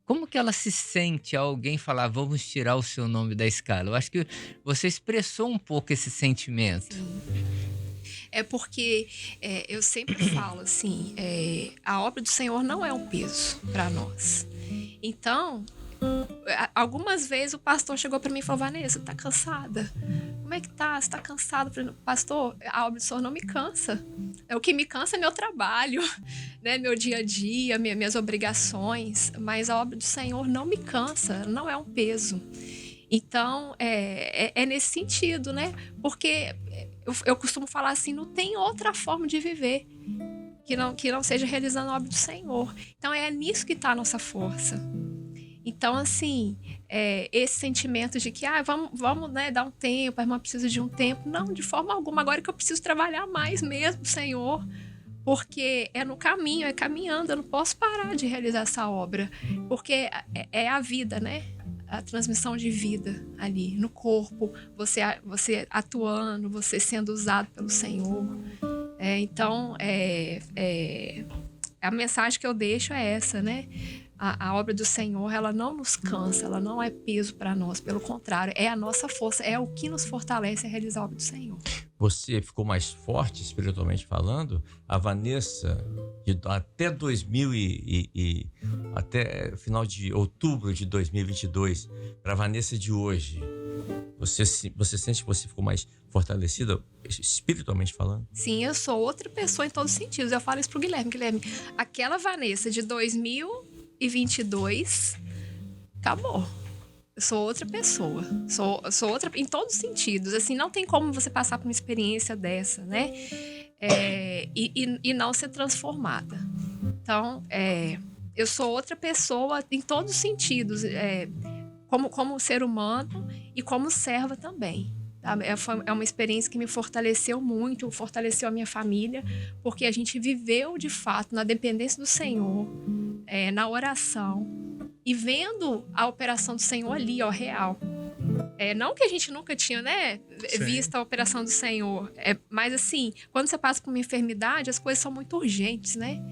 como que ela se sente ao alguém falar, vamos tirar o seu nome da escala? Eu acho que você expressou um pouco esse sentimento. Sim. É porque eu sempre falo assim, a obra do Senhor não é um peso para nós. Então, algumas vezes o pastor chegou para mim e falou, Vanessa, tá cansada? Como é que tá? Você tá cansada? Eu falei, pastor, a obra do Senhor não me cansa. O que me cansa é meu trabalho, né? Meu dia a dia, minhas obrigações. Mas a obra do Senhor não me cansa, não é um peso. Então, é nesse sentido, né? Porque eu costumo falar assim, não tem outra forma de viver que não seja realizando a obra do Senhor. Então, é nisso que está a nossa força. Então, assim, esse sentimento de que vamos né, dar um tempo, a irmã precisa de um tempo. Não, de forma alguma. Agora que eu preciso trabalhar mais mesmo, Senhor, porque é no caminho, é caminhando. Eu não posso parar de realizar essa obra, porque é a vida, né? A transmissão de vida ali no corpo, você atuando, você sendo usado pelo Senhor. Então, a mensagem que eu deixo é essa, né? A obra do Senhor, ela não nos cansa, ela não é peso para nós, pelo contrário, é a nossa força, é o que nos fortalece a realizar a obra do Senhor. Você ficou mais forte espiritualmente falando? A Vanessa, até 2000 até final de outubro de 2022, para a Vanessa de hoje, você sente que você ficou mais fortalecida espiritualmente falando? Sim, eu sou outra pessoa em todos os sentidos. Eu falo isso pro Guilherme. Guilherme, aquela Vanessa de 2022 acabou. Eu sou outra pessoa. Sou outra em todos os sentidos. Assim, não tem como você passar por uma experiência dessa, né? E não ser transformada. Então, eu sou outra pessoa em todos os sentidos. Como ser humano e como serva também. Tá? É uma experiência que me fortaleceu muito, fortaleceu a minha família, porque a gente viveu, de fato, na dependência do Senhor, na oração, e vendo a operação do Senhor ali, ó, real. Não que a gente nunca tinha, né, visto a operação do Senhor, mas assim, quando você passa por uma enfermidade, as coisas são muito urgentes, né?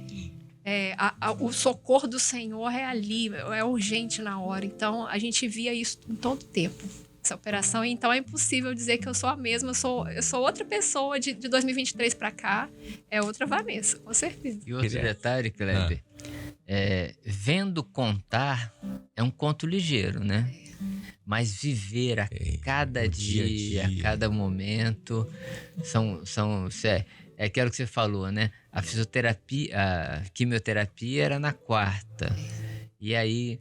O socorro do Senhor é ali, é urgente na hora. Então, a gente via isso em todo tempo, essa operação. Então, é impossível dizer que eu sou a mesma. Eu sou outra pessoa de 2023 para cá. É outra Vanessa, com certeza. E outro detalhe, Kleber, vendo contar é um conto ligeiro, né? Mas viver a cada dia, a cada momento, é aquilo que você falou, né? A fisioterapia, a quimioterapia era na quarta. E aí,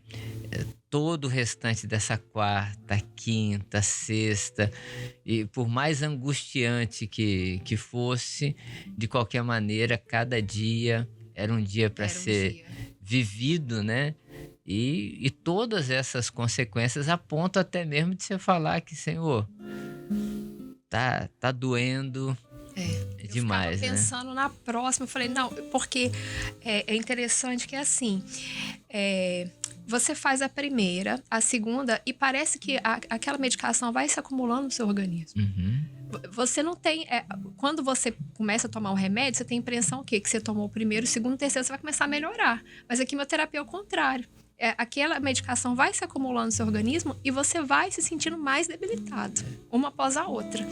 todo o restante dessa quarta, quinta, sexta, e por mais angustiante que fosse, de qualquer maneira, cada dia era um dia para ser vivido, né? E todas essas consequências apontam até mesmo de você falar que, Senhor, tá doendo demais, eu ficava pensando na próxima. Eu falei, não, porque é interessante que é assim, você faz a primeira, a segunda, e parece que aquela medicação vai se acumulando no seu organismo. Você não tem... quando você começa a tomar um remédio, você tem a impressão que você tomou o primeiro, o segundo, o terceiro, você vai começar a melhorar. Mas a quimioterapia é o contrário. Aquela medicação vai se acumulando no seu organismo e você vai se sentindo mais debilitado, uma após a outra.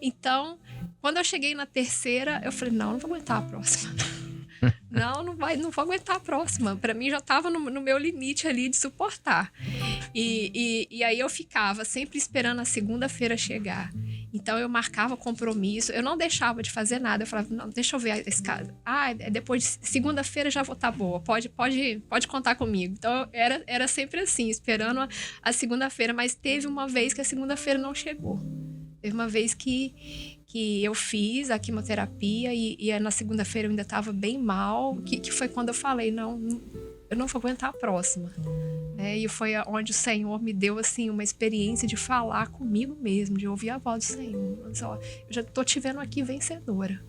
Então, quando eu cheguei na terceira, eu falei, não vou aguentar a próxima. Não vou aguentar a próxima. Para mim já estava no meu limite ali de suportar. E aí eu ficava sempre esperando a segunda-feira chegar. Então eu marcava compromisso, eu não deixava de fazer nada. Eu falava, não, deixa eu ver esse caso. Depois de segunda-feira já vou estar boa, pode contar comigo. Então era sempre assim, esperando a segunda-feira. Mas teve uma vez que a segunda-feira não chegou. Teve uma vez que eu fiz a quimioterapia e na segunda-feira eu ainda estava bem mal, que foi quando eu falei, não, eu não vou aguentar a próxima. E foi onde o Senhor me deu assim, uma experiência de falar comigo mesmo, de ouvir a voz do Senhor. Eu já estou te vendo aqui vencedora.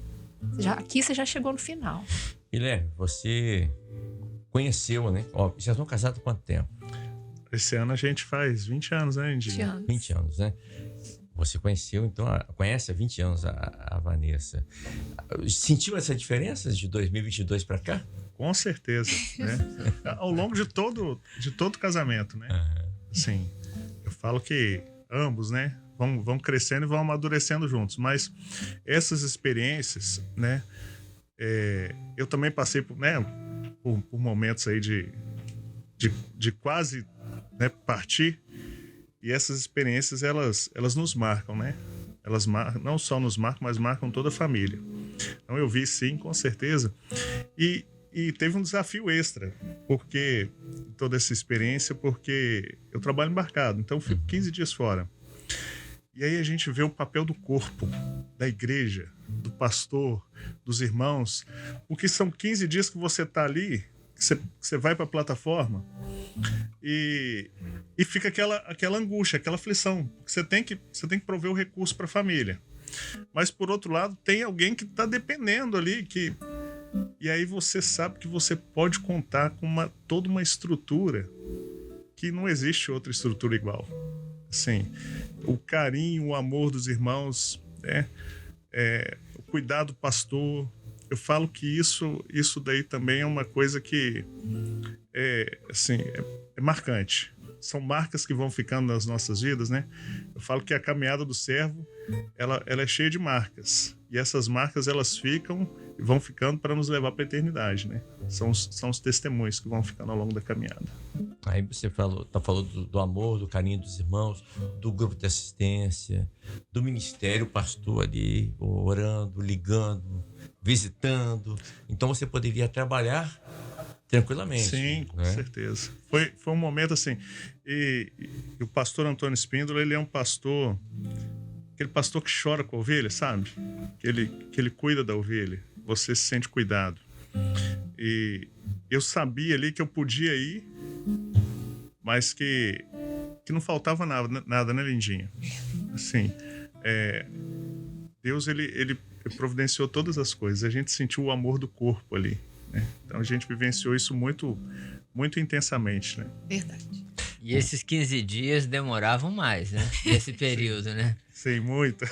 Aqui você já chegou no final. Guilherme, você conheceu, né? Já estão casados há quanto tempo? Esse ano a gente faz 20 anos, né, Andy? 20 anos. 20 anos, né? Você conheceu, então, conhece há 20 anos a Vanessa. Sentiu essa diferença de 2022 para cá? Com certeza, né? Ao longo de todo casamento, né? Sim. Eu falo que ambos, né? Vão crescendo e vão amadurecendo juntos. Mas essas experiências, né? Eu também passei por momentos aí de quase, né, partir. E essas experiências, elas nos marcam, né? Elas não só nos marcam, mas marcam toda a família. Então eu vi sim, com certeza. E teve um desafio extra, porque toda essa experiência, porque eu trabalho embarcado, então fico 15 dias fora. E aí a gente vê o papel do corpo, da igreja, do pastor, dos irmãos, porque são 15 dias que você está ali, que você vai para a plataforma e fica aquela angústia, aquela aflição. Você tem que prover o recurso para a família. Mas, por outro lado, tem alguém que está dependendo ali, e aí você sabe que você pode contar com toda uma estrutura que não existe outra estrutura igual. Assim, o carinho, o amor dos irmãos, né? O cuidado do pastor. Eu falo que isso daí também é uma coisa que é marcante. São marcas que vão ficando nas nossas vidas, né? Eu falo que a caminhada do servo, ela é cheia de marcas. E essas marcas, elas ficam e vão ficando para nos levar para a eternidade, né? São os testemunhos que vão ficando ao longo da caminhada. Aí você falou do amor, do carinho dos irmãos, do grupo de assistência, do ministério, o pastor ali orando, ligando, visitando. Então você poderia trabalhar tranquilamente. Sim, com certeza. Foi um momento assim. E o pastor Antônio Espíndola, ele é um pastor, aquele pastor que chora com a ovelha, sabe? Que ele cuida da ovelha. Você se sente cuidado. E eu sabia ali que eu podia ir, mas que não faltava nada, né, Lindinha? Assim, Deus, ele providenciou todas as coisas. A gente sentiu o amor do corpo ali, né? Então a gente vivenciou isso muito, muito intensamente, né? Verdade. E esses 15 dias demoravam mais, né? Nesse período, né? Sim, muito.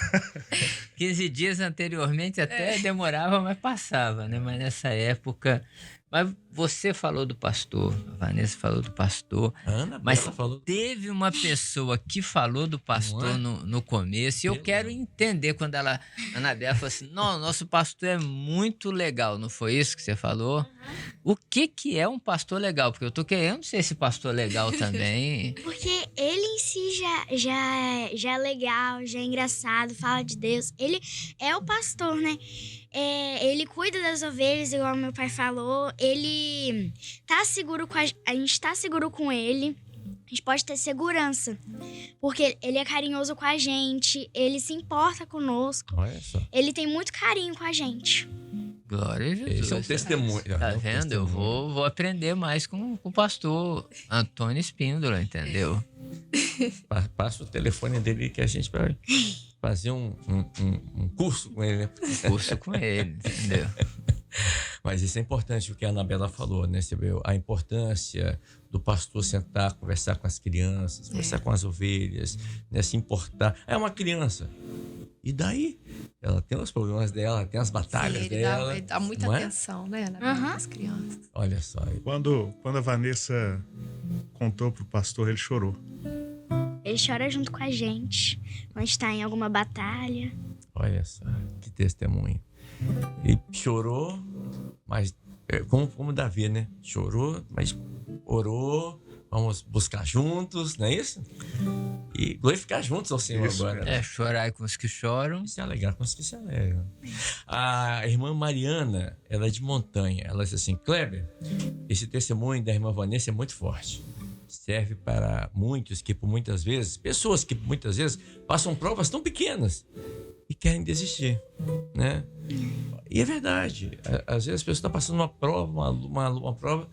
15 dias anteriormente até demorava, mas passava, né? Mas nessa época... Mas você falou do pastor, a Vanessa falou do pastor, Ana, mas falou... teve uma pessoa que falou do pastor no começo, e eu quero entender quando a Anabela falou assim, não, nosso pastor é muito legal, não foi isso que você falou? O que é um pastor legal? Porque eu tô querendo ser esse pastor legal também. Porque ele em si já é legal, já é engraçado, fala de Deus. Ele é o pastor, né? Ele cuida das ovelhas, igual meu pai falou. Ele tá seguro com a gente tá seguro com ele. A gente pode ter segurança. Porque ele é carinhoso com a gente. Ele se importa conosco. Olha só. Ele tem muito carinho com a gente. Glória a Jesus. Esse é um testemunho. Tá É um vendo? Eu testemunho. vou aprender mais com o pastor Antônio Espíndola, entendeu? Passa o telefone dele que a gente vai fazer um curso com ele, né? Curso com ele, entendeu? Mas isso é importante, o que a Anabela falou, né? Você viu a importância do pastor sentar, conversar com as crianças, conversar com as ovelhas, né? Se importar. É uma criança. E daí? Ela tem os problemas dela, tem as batalhas Sim, dela. ele dá muita não é? atenção, né, na vida das crianças. Olha só. Quando a Vanessa contou pro pastor, ele chorou. Ele chora junto com a gente quando a gente tá em alguma batalha. Olha só, que testemunho. E chorou, mas como Davi, né? Chorou, mas orou, vamos buscar juntos, não é isso? E glorificar juntos ao Senhor Isso, agora. É, chorar com os que choram. E se alegrar com os que se alegram. A irmã Mariana, ela é de Montanha. Ela disse assim: Kleber, esse testemunho da irmã Vanessa é muito forte. Serve para muitos que por muitas vezes, pessoas que por muitas vezes passam provas tão pequenas e querem desistir, né? E é verdade. Às vezes as pessoas estão passando uma prova, uma prova.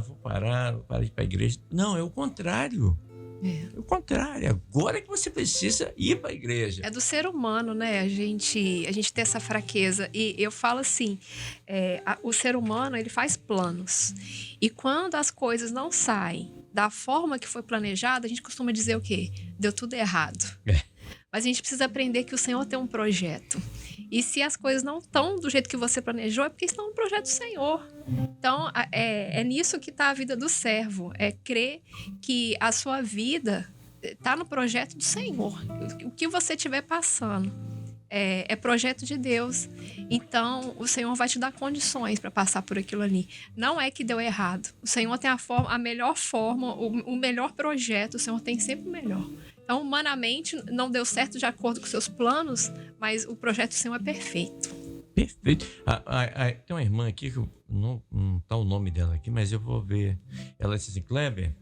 Vou parar de ir para a igreja. Não, é o contrário. É o contrário. Agora é que você precisa ir para a igreja. É do ser humano, né? A gente tem essa fraqueza. E eu falo assim, o ser humano, ele faz planos. E quando as coisas não saem da forma que foi planejada, a gente costuma dizer o quê? Deu tudo errado. Mas a gente precisa aprender que o Senhor tem um projeto. E se as coisas não estão do jeito que você planejou, é porque estão no projeto do Senhor. Então, é nisso que está a vida do servo. É crer que a sua vida está no projeto do Senhor. O que você estiver passando é projeto de Deus. Então, o Senhor vai te dar condições para passar por aquilo ali. Não é que deu errado. O Senhor tem a melhor forma, o melhor projeto. O Senhor tem sempre o melhor. Então, humanamente, não deu certo de acordo com seus planos, mas o projeto do Senhor é perfeito. Perfeito. Tem uma irmã aqui, que não está o nome dela aqui, mas eu vou ver. Ela disse assim: Kleber,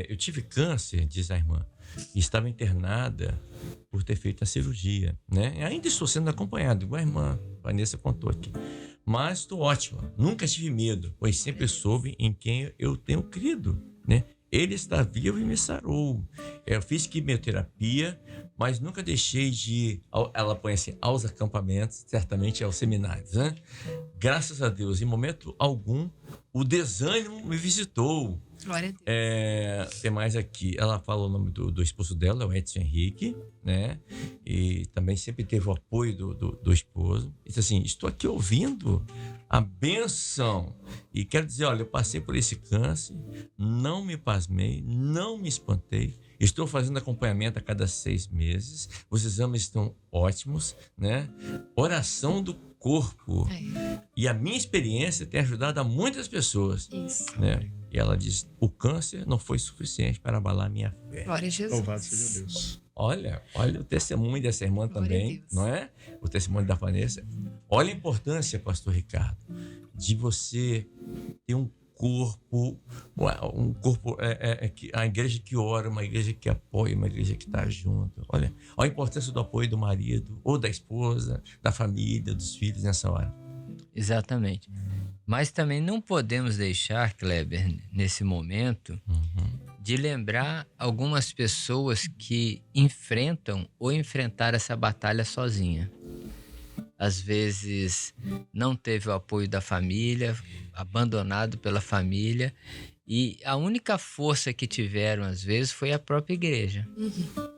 eu tive câncer, diz a irmã, e estava internada por ter feito a cirurgia, né? E ainda estou sendo acompanhado, igual a irmã Vanessa contou aqui. Mas estou ótima, nunca tive medo, pois sempre soube em quem eu tenho crido, né? Ele está vivo e me sarou. Eu fiz quimioterapia, mas nunca deixei de ir, ela põe assim, aos acampamentos, certamente aos seminários, né? Graças a Deus, em momento algum, o desânimo me visitou. Glória a Deus. Tem mais aqui. Ela fala o nome do esposo dela, o Edson Henrique, né? E também sempre teve o apoio do esposo. E disse assim: estou aqui ouvindo a bênção. E quero dizer, olha, eu passei por esse câncer, não me pasmei, não me espantei. Estou fazendo acompanhamento a cada 6 meses. Os exames estão ótimos, né? Oração do corpo. E a minha experiência tem ajudado a muitas pessoas. Isso. Né? E ela diz: o câncer não foi suficiente para abalar minha fé. Glória a Jesus. Louvado seja Deus. Olha o testemunho dessa irmã Glória a também, Deus. não é? O testemunho da Vanessa. Olha a importância, pastor Ricardo, de você ter um corpo, a igreja que ora, uma igreja que apoia, uma igreja que está junto. Olha a importância do apoio do marido, ou da esposa, da família, dos filhos nessa hora. Exatamente. Mas também não podemos deixar, Kleber, nesse momento, de lembrar algumas pessoas que enfrentam ou enfrentaram essa batalha sozinha. Às vezes não teve o apoio da família, abandonado pela família, e a única força que tiveram às vezes foi a própria igreja.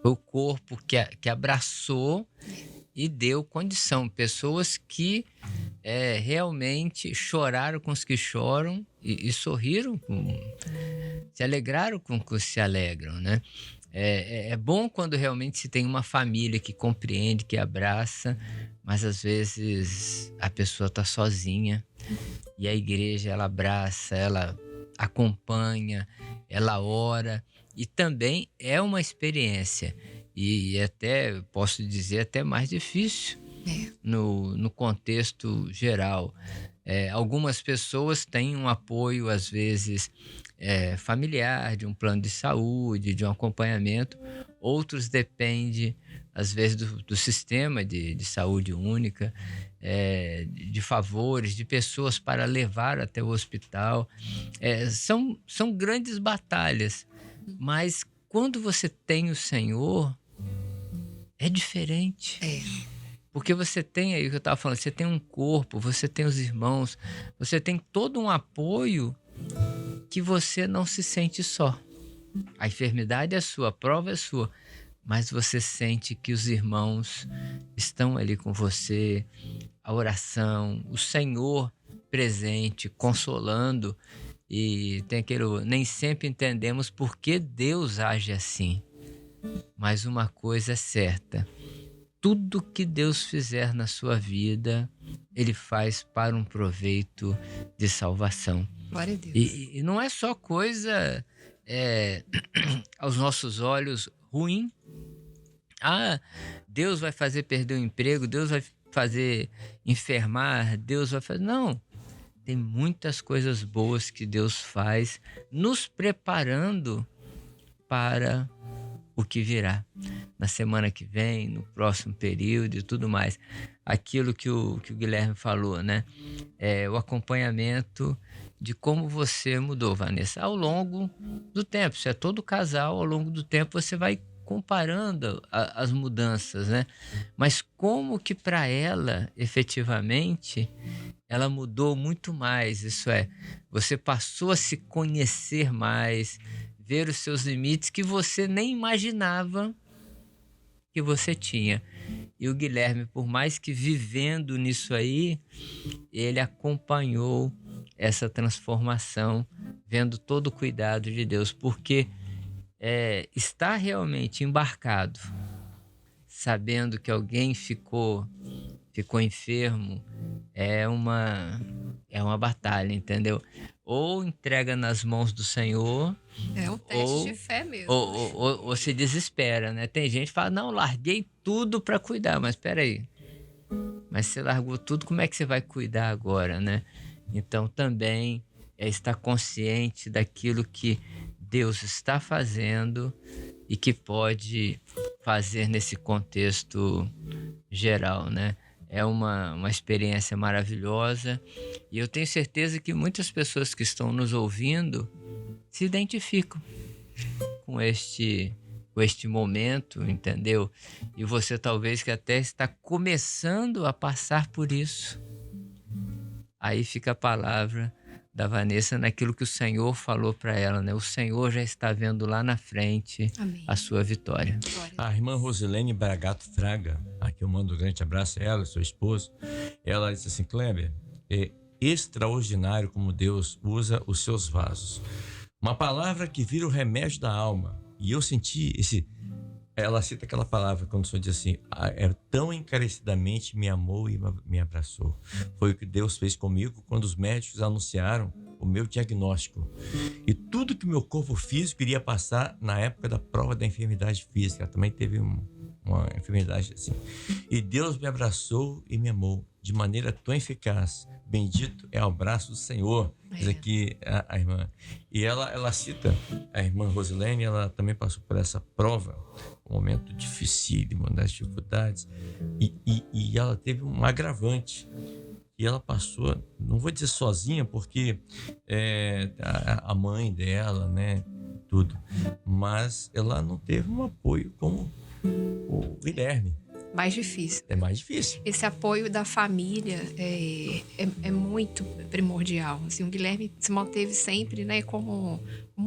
Foi o corpo que abraçou e deu condição. Pessoas que realmente choraram com os que choram e sorriram, se alegraram com os que se alegram, né? É bom quando realmente se tem uma família que compreende, que abraça, mas às vezes a pessoa está sozinha e a igreja, ela abraça, ela acompanha, ela ora, e também é uma experiência, e até, posso dizer, até mais difícil no contexto geral. Algumas pessoas têm um apoio, às vezes, familiar, de um plano de saúde, de um acompanhamento. Outros dependem, às vezes, do sistema de saúde única, de favores, de pessoas para levar até o hospital. São grandes batalhas, mas quando você tem o Senhor, é diferente. Porque você tem aí o que eu estava falando, você tem um corpo, você tem os irmãos, você tem todo um apoio que você não se sente só. A enfermidade é sua, a prova é sua, mas você sente que os irmãos estão ali com você, a oração, o Senhor presente, consolando. E tem nem sempre entendemos por que Deus age assim. Mas uma coisa é certa: tudo que Deus fizer na sua vida, Ele faz para um proveito de salvação. Glória a Deus. E não é só coisa aos nossos olhos ruim. Deus vai fazer perder o emprego, Deus vai fazer enfermar, Deus vai fazer... Não, tem muitas coisas boas que Deus faz, nos preparando para o que virá na semana que vem, no próximo período e tudo mais. Aquilo que o Guilherme falou, né? O acompanhamento de como você mudou, Vanessa, ao longo do tempo. Isso é todo casal, ao longo do tempo você vai comparando as mudanças, né? Mas como que para ela, efetivamente, ela mudou muito mais. Isso você passou a se conhecer mais, ver os seus limites que você nem imaginava que você tinha. E o Guilherme, por mais que vivendo nisso aí, ele acompanhou essa transformação, vendo todo o cuidado de Deus, porque estar realmente embarcado, sabendo que alguém ficou enfermo, é uma batalha, entendeu? Ou entrega nas mãos do Senhor. É um teste de fé mesmo. Ou se desespera, né? Tem gente que fala, não, larguei tudo para cuidar, mas espera aí. Mas você largou tudo, como é que você vai cuidar agora, né? Então também estar consciente daquilo que Deus está fazendo e que pode fazer nesse contexto geral, né? É uma experiência maravilhosa e eu tenho certeza que muitas pessoas que estão nos ouvindo se identificam com este momento, entendeu? E você talvez que até está começando a passar por isso. Aí fica a palavra da Vanessa naquilo que o Senhor falou para ela, né? O Senhor já está vendo lá na frente. Amém. A sua vitória. A irmã Rosilene Bragato Fraga, aqui eu mando um grande abraço a ela, seu esposo. Ela disse assim, Kleber, é extraordinário como Deus usa os seus vasos. Uma palavra que vira o remédio da alma. E eu senti ela cita aquela palavra quando o Senhor diz assim, tão encarecidamente me amou e me abraçou. Foi o que Deus fez comigo quando os médicos anunciaram o meu diagnóstico. E tudo que o meu corpo físico iria passar na época da prova da enfermidade física. Ela também teve uma enfermidade assim. E Deus me abraçou e me amou de maneira tão eficaz. Bendito é o braço do Senhor. Diz aqui a irmã. E ela cita, a irmã Rosilene, ela também passou por essa prova, um momento dificílimo, das dificuldades. E ela teve um agravante. E ela passou, não vou dizer sozinha, porque a mãe dela, né, tudo. Mas ela não teve um apoio como o Guilherme. Mais difícil. É mais difícil. Esse apoio da família é muito primordial. Assim, o Guilherme se manteve sempre, né, como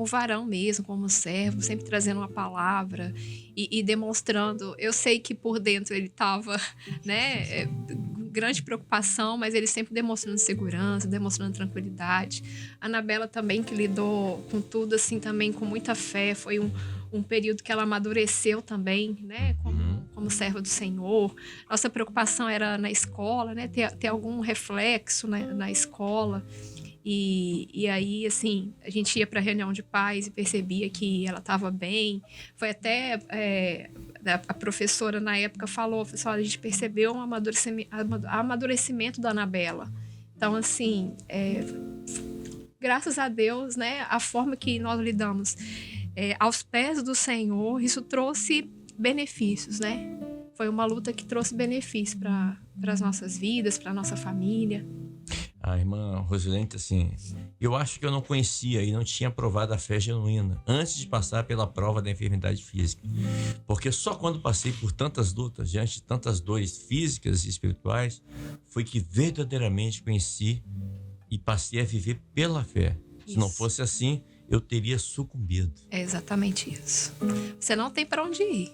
varão mesmo, como servo, sempre trazendo uma palavra e demonstrando. Eu sei que por dentro ele estava, né, grande preocupação, mas ele sempre demonstrando segurança, demonstrando tranquilidade. A Anabela também, que lidou com tudo assim também com muita fé. Foi um período que ela amadureceu também, né, como serva do Senhor. Nossa preocupação era na escola, né, ter algum reflexo na escola. E aí, assim, a gente ia para a reunião de pais e percebia que ela estava bem. Foi até... a professora, na época, falou, a gente percebeu um amadurecimento da Anabela. Então, assim, graças a Deus, né, a forma que nós lidamos aos pés do Senhor, isso trouxe benefícios, né? Foi uma luta que trouxe benefícios para as nossas vidas, para a nossa família. A irmã Rosilene, assim, eu acho que eu não conhecia e não tinha provado a fé genuína antes de passar pela prova da enfermidade física. Porque só quando passei por tantas lutas, diante de tantas dores físicas e espirituais, foi que verdadeiramente conheci e passei a viver pela fé. Se não fosse assim, eu teria sucumbido. É exatamente isso. Você não tem para onde ir.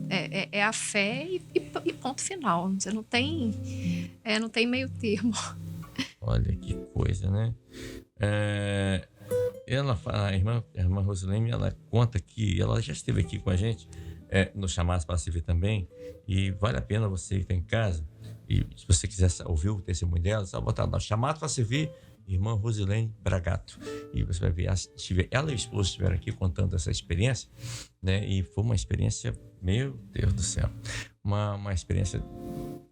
É a fé e ponto final. Você não tem meio termo. Olha que coisa, né? Ela fala, a irmã Rosilene, ela conta que ela já esteve aqui com a gente, nos Chamados para Servir também, e vale a pena você que está em casa, e se você quiser ouvir o testemunho dela, só botar lá, Chamados para Servir, irmã Rosilene Bragato, e você vai ver, ela e o esposo estiveram aqui contando essa experiência, né? E foi uma experiência, meu Deus do céu, uma experiência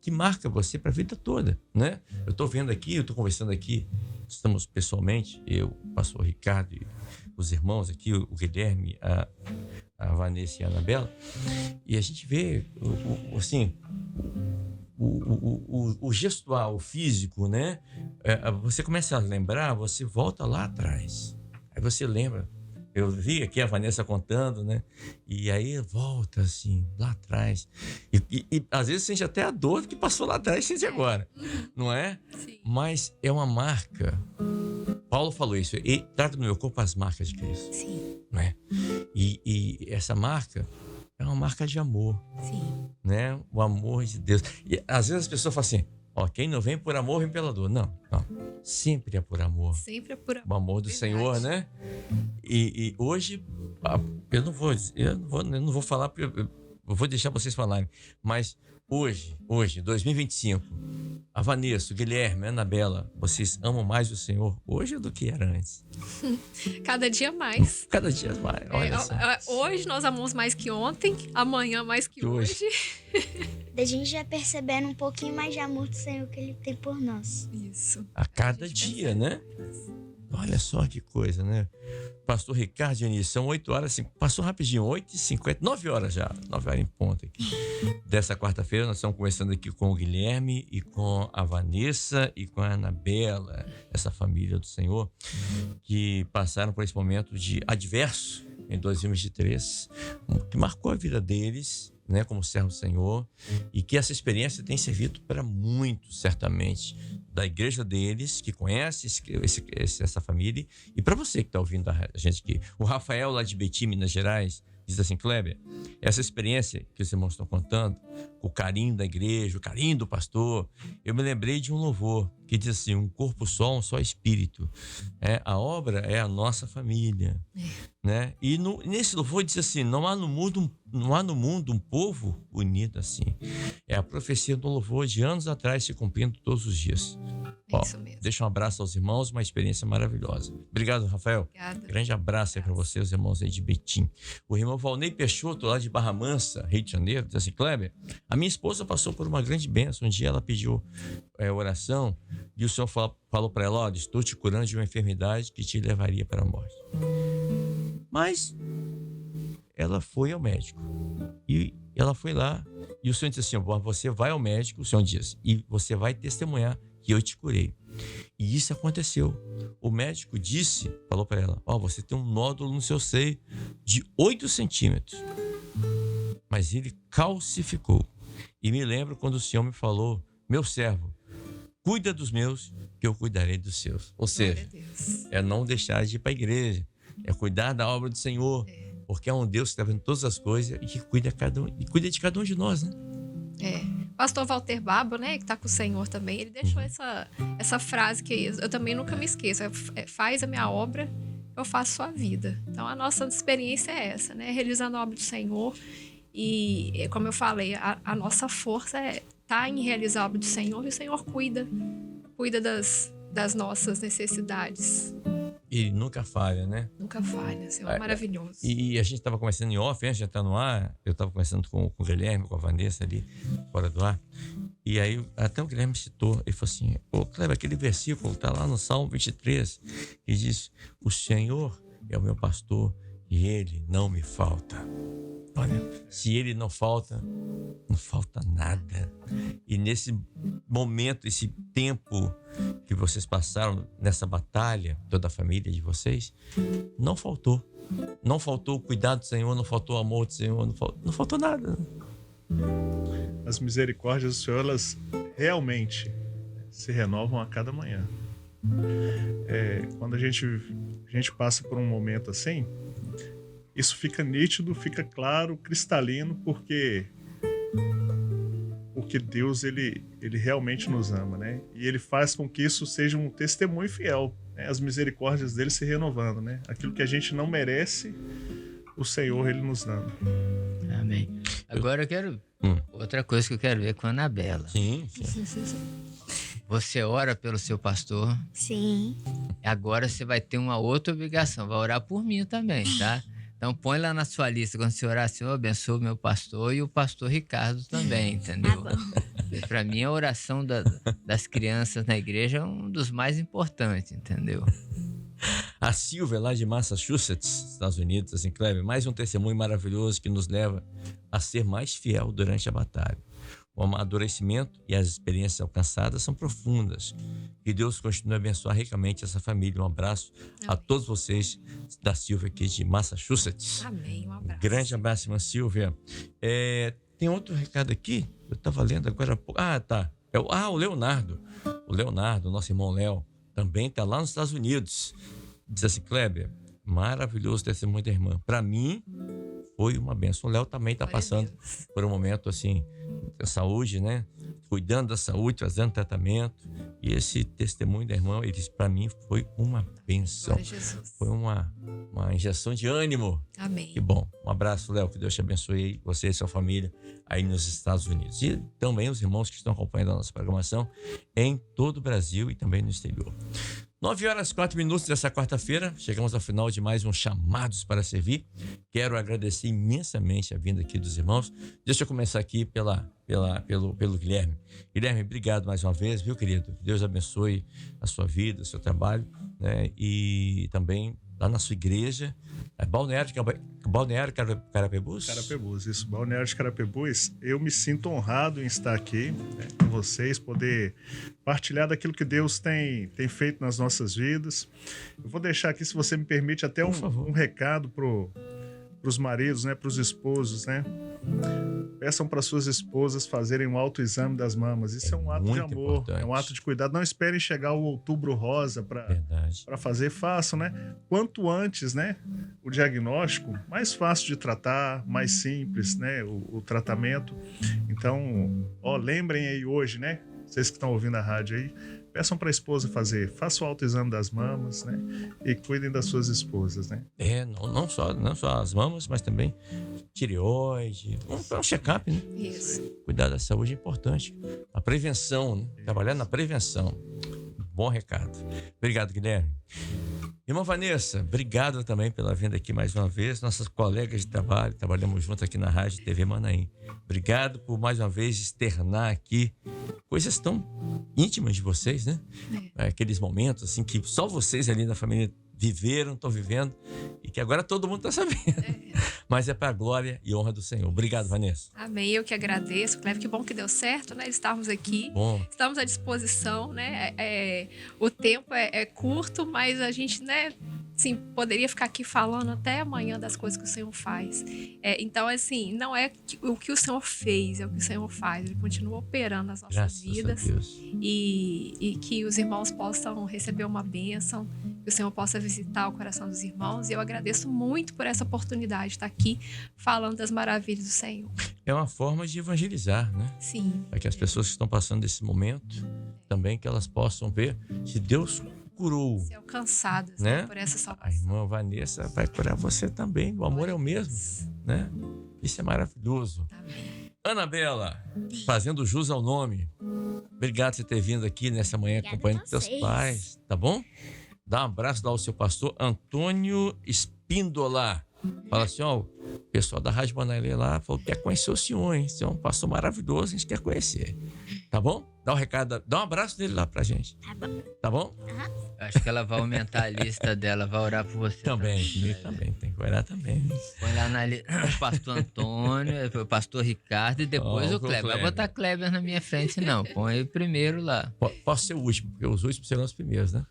que marca você para a vida toda, né? Eu estou vendo aqui, eu estou conversando aqui, estamos pessoalmente, eu, o pastor Ricardo e os irmãos aqui, o Guilherme, a Vanessa e a Anabela, e a gente vê, o gestual, o físico, né? Você começa a lembrar, você volta lá atrás, aí você lembra. Eu vi aqui a Vanessa contando, né? E aí volta assim, lá atrás. E às vezes sente até a dor que passou lá atrás, sente agora. Não é? Sim. Mas é uma marca. Paulo falou isso. E traga no meu corpo as marcas de Cristo. Sim. Não é? E essa marca é uma marca de amor. Sim. Né? O amor de Deus. E às vezes as pessoas falam assim, quem não vem por amor, vem pela dor. Não. Sempre é por amor. Sempre é por amor. O amor do Verdade. Senhor, né? E hoje, eu não vou falar, porque eu vou deixar vocês falarem. Mas hoje, 2025, a Vanessa, o Guilherme, a Anabela, vocês amam mais o Senhor hoje do que era antes? Cada dia mais. Cada dia mais. Olha só. Hoje nós amamos mais que ontem, amanhã mais que hoje. A gente já percebendo um pouquinho mais de amor do Senhor que Ele tem por nós. Isso. A cada dia, né? Olha só que coisa, né? Pastor Ricardo e Eunice, são 8 horas, assim, passou rapidinho, 8h50, 9 horas já, 9 horas em ponto aqui. Dessa quarta-feira nós estamos conversando aqui com o Guilherme e com a Vanessa e com a Anabela, essa família do Senhor, que passaram por esse momento de adverso em 2023, que marcou a vida deles, né, como servo do Senhor, e que essa experiência tem servido para muitos, certamente, da igreja deles, que conhece essa família, e para você que está ouvindo a gente aqui. O Rafael, lá de Betim, Minas Gerais, diz assim, Kleber, essa experiência que os irmãos estão contando, com o carinho da igreja, o carinho do pastor, eu me lembrei de um louvor que diz assim, um corpo só, um só espírito. A obra é a nossa família. Né? E nesse louvor diz assim, não há no mundo um povo unido assim. É a profecia do louvor de anos atrás se cumprindo todos os dias. Isso mesmo. Deixa um abraço aos irmãos, uma experiência maravilhosa. Obrigado, Rafael. Obrigada. Grande abraço aí para você, os irmãos aí de Betim. O irmão Valnei Peixoto, lá de Barra Mansa, Rio de Janeiro, diz assim, Kleber, a minha esposa passou por uma grande bênção. Um dia ela pediu oração e o Senhor falou para ela, estou te curando de uma enfermidade que te levaria para a morte. Mas ela foi ao médico e ela foi lá e o Senhor disse assim, você vai ao médico, o Senhor diz, e você vai testemunhar que eu te curei. E isso aconteceu. O médico falou para ela, você tem um nódulo no seu seio de 8 centímetros. Mas ele calcificou. E me lembro quando o Senhor me falou, meu servo, cuida dos meus, que eu cuidarei dos seus. Ou seja, é não deixar de ir para a igreja, é cuidar da obra do Senhor, porque é um Deus que está vendo todas as coisas e que cuida de cada um de nós, né? Pastor Walter Babo, né, que está com o Senhor também, ele deixou essa frase que eu também nunca me esqueço, faz a minha obra, eu faço sua vida. Então a nossa experiência é essa, né, realizando a obra do Senhor e, como eu falei, a nossa força tá em realizar a obra do Senhor e o Senhor cuida das nossas necessidades. Ele nunca falha, né? Nunca falha, Senhor é maravilhoso. E a gente estava conversando em off, antes de entrar no ar, eu estava conversando com o Guilherme, com a Vanessa ali, fora do ar. E aí até o Guilherme citou, ele falou assim, Kleber, aquele versículo está lá no Salmo 23, que diz, o Senhor é o meu pastor e ele não me falta. Olha, se ele não falta, não falta nada. E nesse momento, esse tempo que vocês passaram nessa batalha, toda a família de vocês, não faltou. Não faltou o cuidado do Senhor, não faltou o amor do Senhor, não faltou nada. As misericórdias do Senhor, elas realmente se renovam a cada manhã. Quando a gente passa por um momento assim, isso fica nítido, fica claro, cristalino, porque Deus, ele realmente nos ama, né? E ele faz com que isso seja um testemunho fiel, né? As misericórdias dele se renovando, né? Aquilo que a gente não merece, o Senhor, ele nos dá. Amém. Agora eu quero... Outra coisa que eu quero ver com a Anabela. Sim. Você ora pelo seu pastor. Sim. Agora você vai ter uma outra obrigação. Vai orar por mim também, tá? Então põe lá na sua lista, quando você orar, Senhor, abençoa o meu pastor e o pastor Ricardo também, entendeu? Para mim, a oração das crianças na igreja é um dos mais importantes, entendeu? A Silvia, lá de Massachusetts, Estados Unidos, assim, Kleber, mais um testemunho maravilhoso que nos leva a ser mais fiel durante a batalha. O amadurecimento e as experiências alcançadas são profundas. Que Deus continue a abençoar ricamente essa família. Um abraço a todos vocês da Silvia aqui de Massachusetts. Amém, um abraço. Grande abraço, irmã Silvia. Tem outro recado aqui, eu estava lendo agora há pouco. Tá. O Leonardo. O Leonardo, nosso irmão Léo, também está lá nos Estados Unidos. Diz assim, Kleber, maravilhoso testemunho da irmã. Para mim, foi uma bênção. O Léo também está passando por um momento assim, da saúde, né? Cuidando da saúde, fazendo tratamento. E esse testemunho da irmã, ele disse, para mim foi uma bênção. Foi uma injeção de ânimo. Amém. Que bom. Um abraço, Léo. Que Deus te abençoe, você e sua família aí nos Estados Unidos. E também os irmãos que estão acompanhando a nossa programação em todo o Brasil e também no exterior. 9h04 dessa quarta-feira, chegamos ao final de mais um Chamados para Servir. Quero agradecer imensamente a vinda aqui dos irmãos. Deixa eu começar aqui pelo Guilherme. Guilherme, obrigado mais uma vez, viu, querido? Deus abençoe a sua vida, o seu trabalho, né? E também lá na sua igreja, Balneário Carapebus? Carapebus, isso, Balneário de Carapebus. Eu me sinto honrado em estar aqui, né, com vocês, poder partilhar daquilo que Deus tem feito nas nossas vidas. Eu vou deixar aqui, se você me permite, até um recado para os maridos, né, para os esposos, né? Peçam para suas esposas fazerem um autoexame das mamas. Isso é um ato de amor, importante. É um ato de cuidado. Não esperem chegar o Outubro Rosa para fazer. Façam, né? Quanto antes, né? O diagnóstico, mais fácil de tratar, mais simples, né? O tratamento. Então, lembrem aí hoje, né? Vocês que estão ouvindo a rádio aí, peçam para a esposa fazer. Façam o autoexame das mamas, né? E cuidem das suas esposas, né? Não só as mamas, mas também tireoide. Um check-up, né? Isso. Cuidar da saúde é importante. A prevenção, né? Trabalhar na prevenção. Bom recado. Obrigado, Guilherme. Irmã Vanessa, obrigado também pela vinda aqui mais uma vez. Nossas colegas de trabalho, trabalhamos juntos aqui na Rádio TV Manaim. Obrigado por mais uma vez externar aqui coisas tão íntimas de vocês, né? Aqueles momentos assim que só vocês ali na família viveram, estão vivendo e que agora todo mundo está sabendo. Mas é para a glória e honra do Senhor. Obrigado, Vanessa. Amém. Eu que agradeço, Cleber. Que bom que deu certo, né? Estarmos aqui. Bom. Estamos à disposição, né? O tempo é curto, mas a gente, né? Sim, poderia ficar aqui falando até amanhã das coisas que o Senhor faz. Então, assim, não é o que o Senhor fez, é o que o Senhor faz. Ele continua operando nas nossas vidas. E que os irmãos possam receber uma bênção, que o Senhor possa visitar o coração dos irmãos. E eu agradeço muito por essa oportunidade de estar aqui falando das maravilhas do Senhor. É uma forma de evangelizar, né? Sim. Para que as pessoas que estão passando desse momento também que elas possam ver se Deus curou. Ser alcançadas, né? Por essa salvação. A irmã Vanessa vai curar você também. O amor é o mesmo, né? Isso é maravilhoso. Amém. Anabela, fazendo jus ao nome. Obrigado por você ter vindo aqui nessa manhã acompanhando teus pais, tá bom? Dá um abraço lá ao seu pastor Antônio Espíndola. Fala assim, ó, o pessoal da Rádio Manaim lá falou que quer conhecer o senhor, hein? Você é um pastor maravilhoso, a gente quer conhecer. Tá bom? Dá um recado, dá um abraço dele lá pra gente. Tá bom. Tá bom? Acho que ela vai aumentar a lista dela, vai orar por você. Também, comigo também, tem que orar também. Põe lá na lista o pastor Antônio, o pastor Ricardo e depois Ó, o Kleber. Vai botar Kleber na minha frente, não. Põe primeiro lá. Posso ser o último, porque os últimos serão os primeiros, né?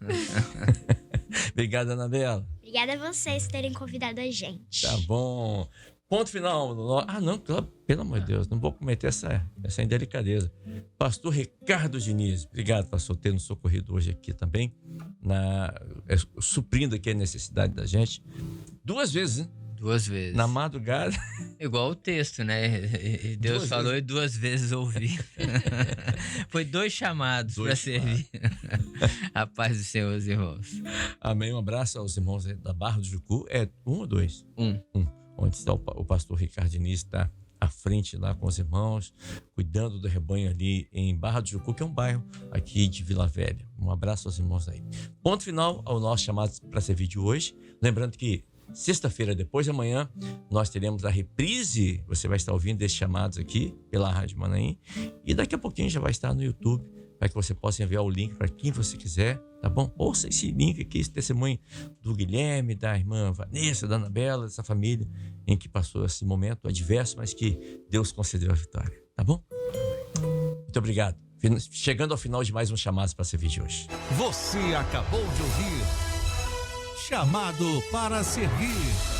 Obrigado, Anabela. Obrigada a vocês por terem convidado a gente. Tá bom. Ponto final. Não, pelo amor de Deus, não vou cometer essa indelicadeza. Pastor Ricardo Diniz, obrigado, pastor, ter nos socorrido hoje aqui também, suprindo aqui a necessidade da gente. 2 vezes, né? 2 vezes. Na madrugada. Igual o texto, né? E Deus 2 falou e 2 vezes ouvi. Foi 2 chamados para servir. A paz do Senhor, os irmãos. Amém. Um abraço aos irmãos da Barra do Jucu. É 1 ou 2? 1. Onde está o pastor Ricardo Diniz, está à frente lá com os irmãos, cuidando do rebanho ali em Barra do Jucu, que é um bairro aqui de Vila Velha. Um abraço aos irmãos aí. Ponto final ao nosso chamado para servir de hoje. Lembrando que sexta-feira, depois de amanhã, nós teremos a reprise. Você vai estar ouvindo esses chamados aqui pela Rádio Manaim. E daqui a pouquinho já vai estar no YouTube, para que você possa enviar o link para quem você quiser, tá bom? Ouça esse link aqui, esse testemunho do Guilherme, da irmã Vanessa, da Anabela, dessa família em que passou esse momento adverso, mas que Deus concedeu a vitória, tá bom? Muito obrigado. Chegando ao final de mais um Chamados para Servir de hoje. Você acabou de ouvir Chamado para Servir.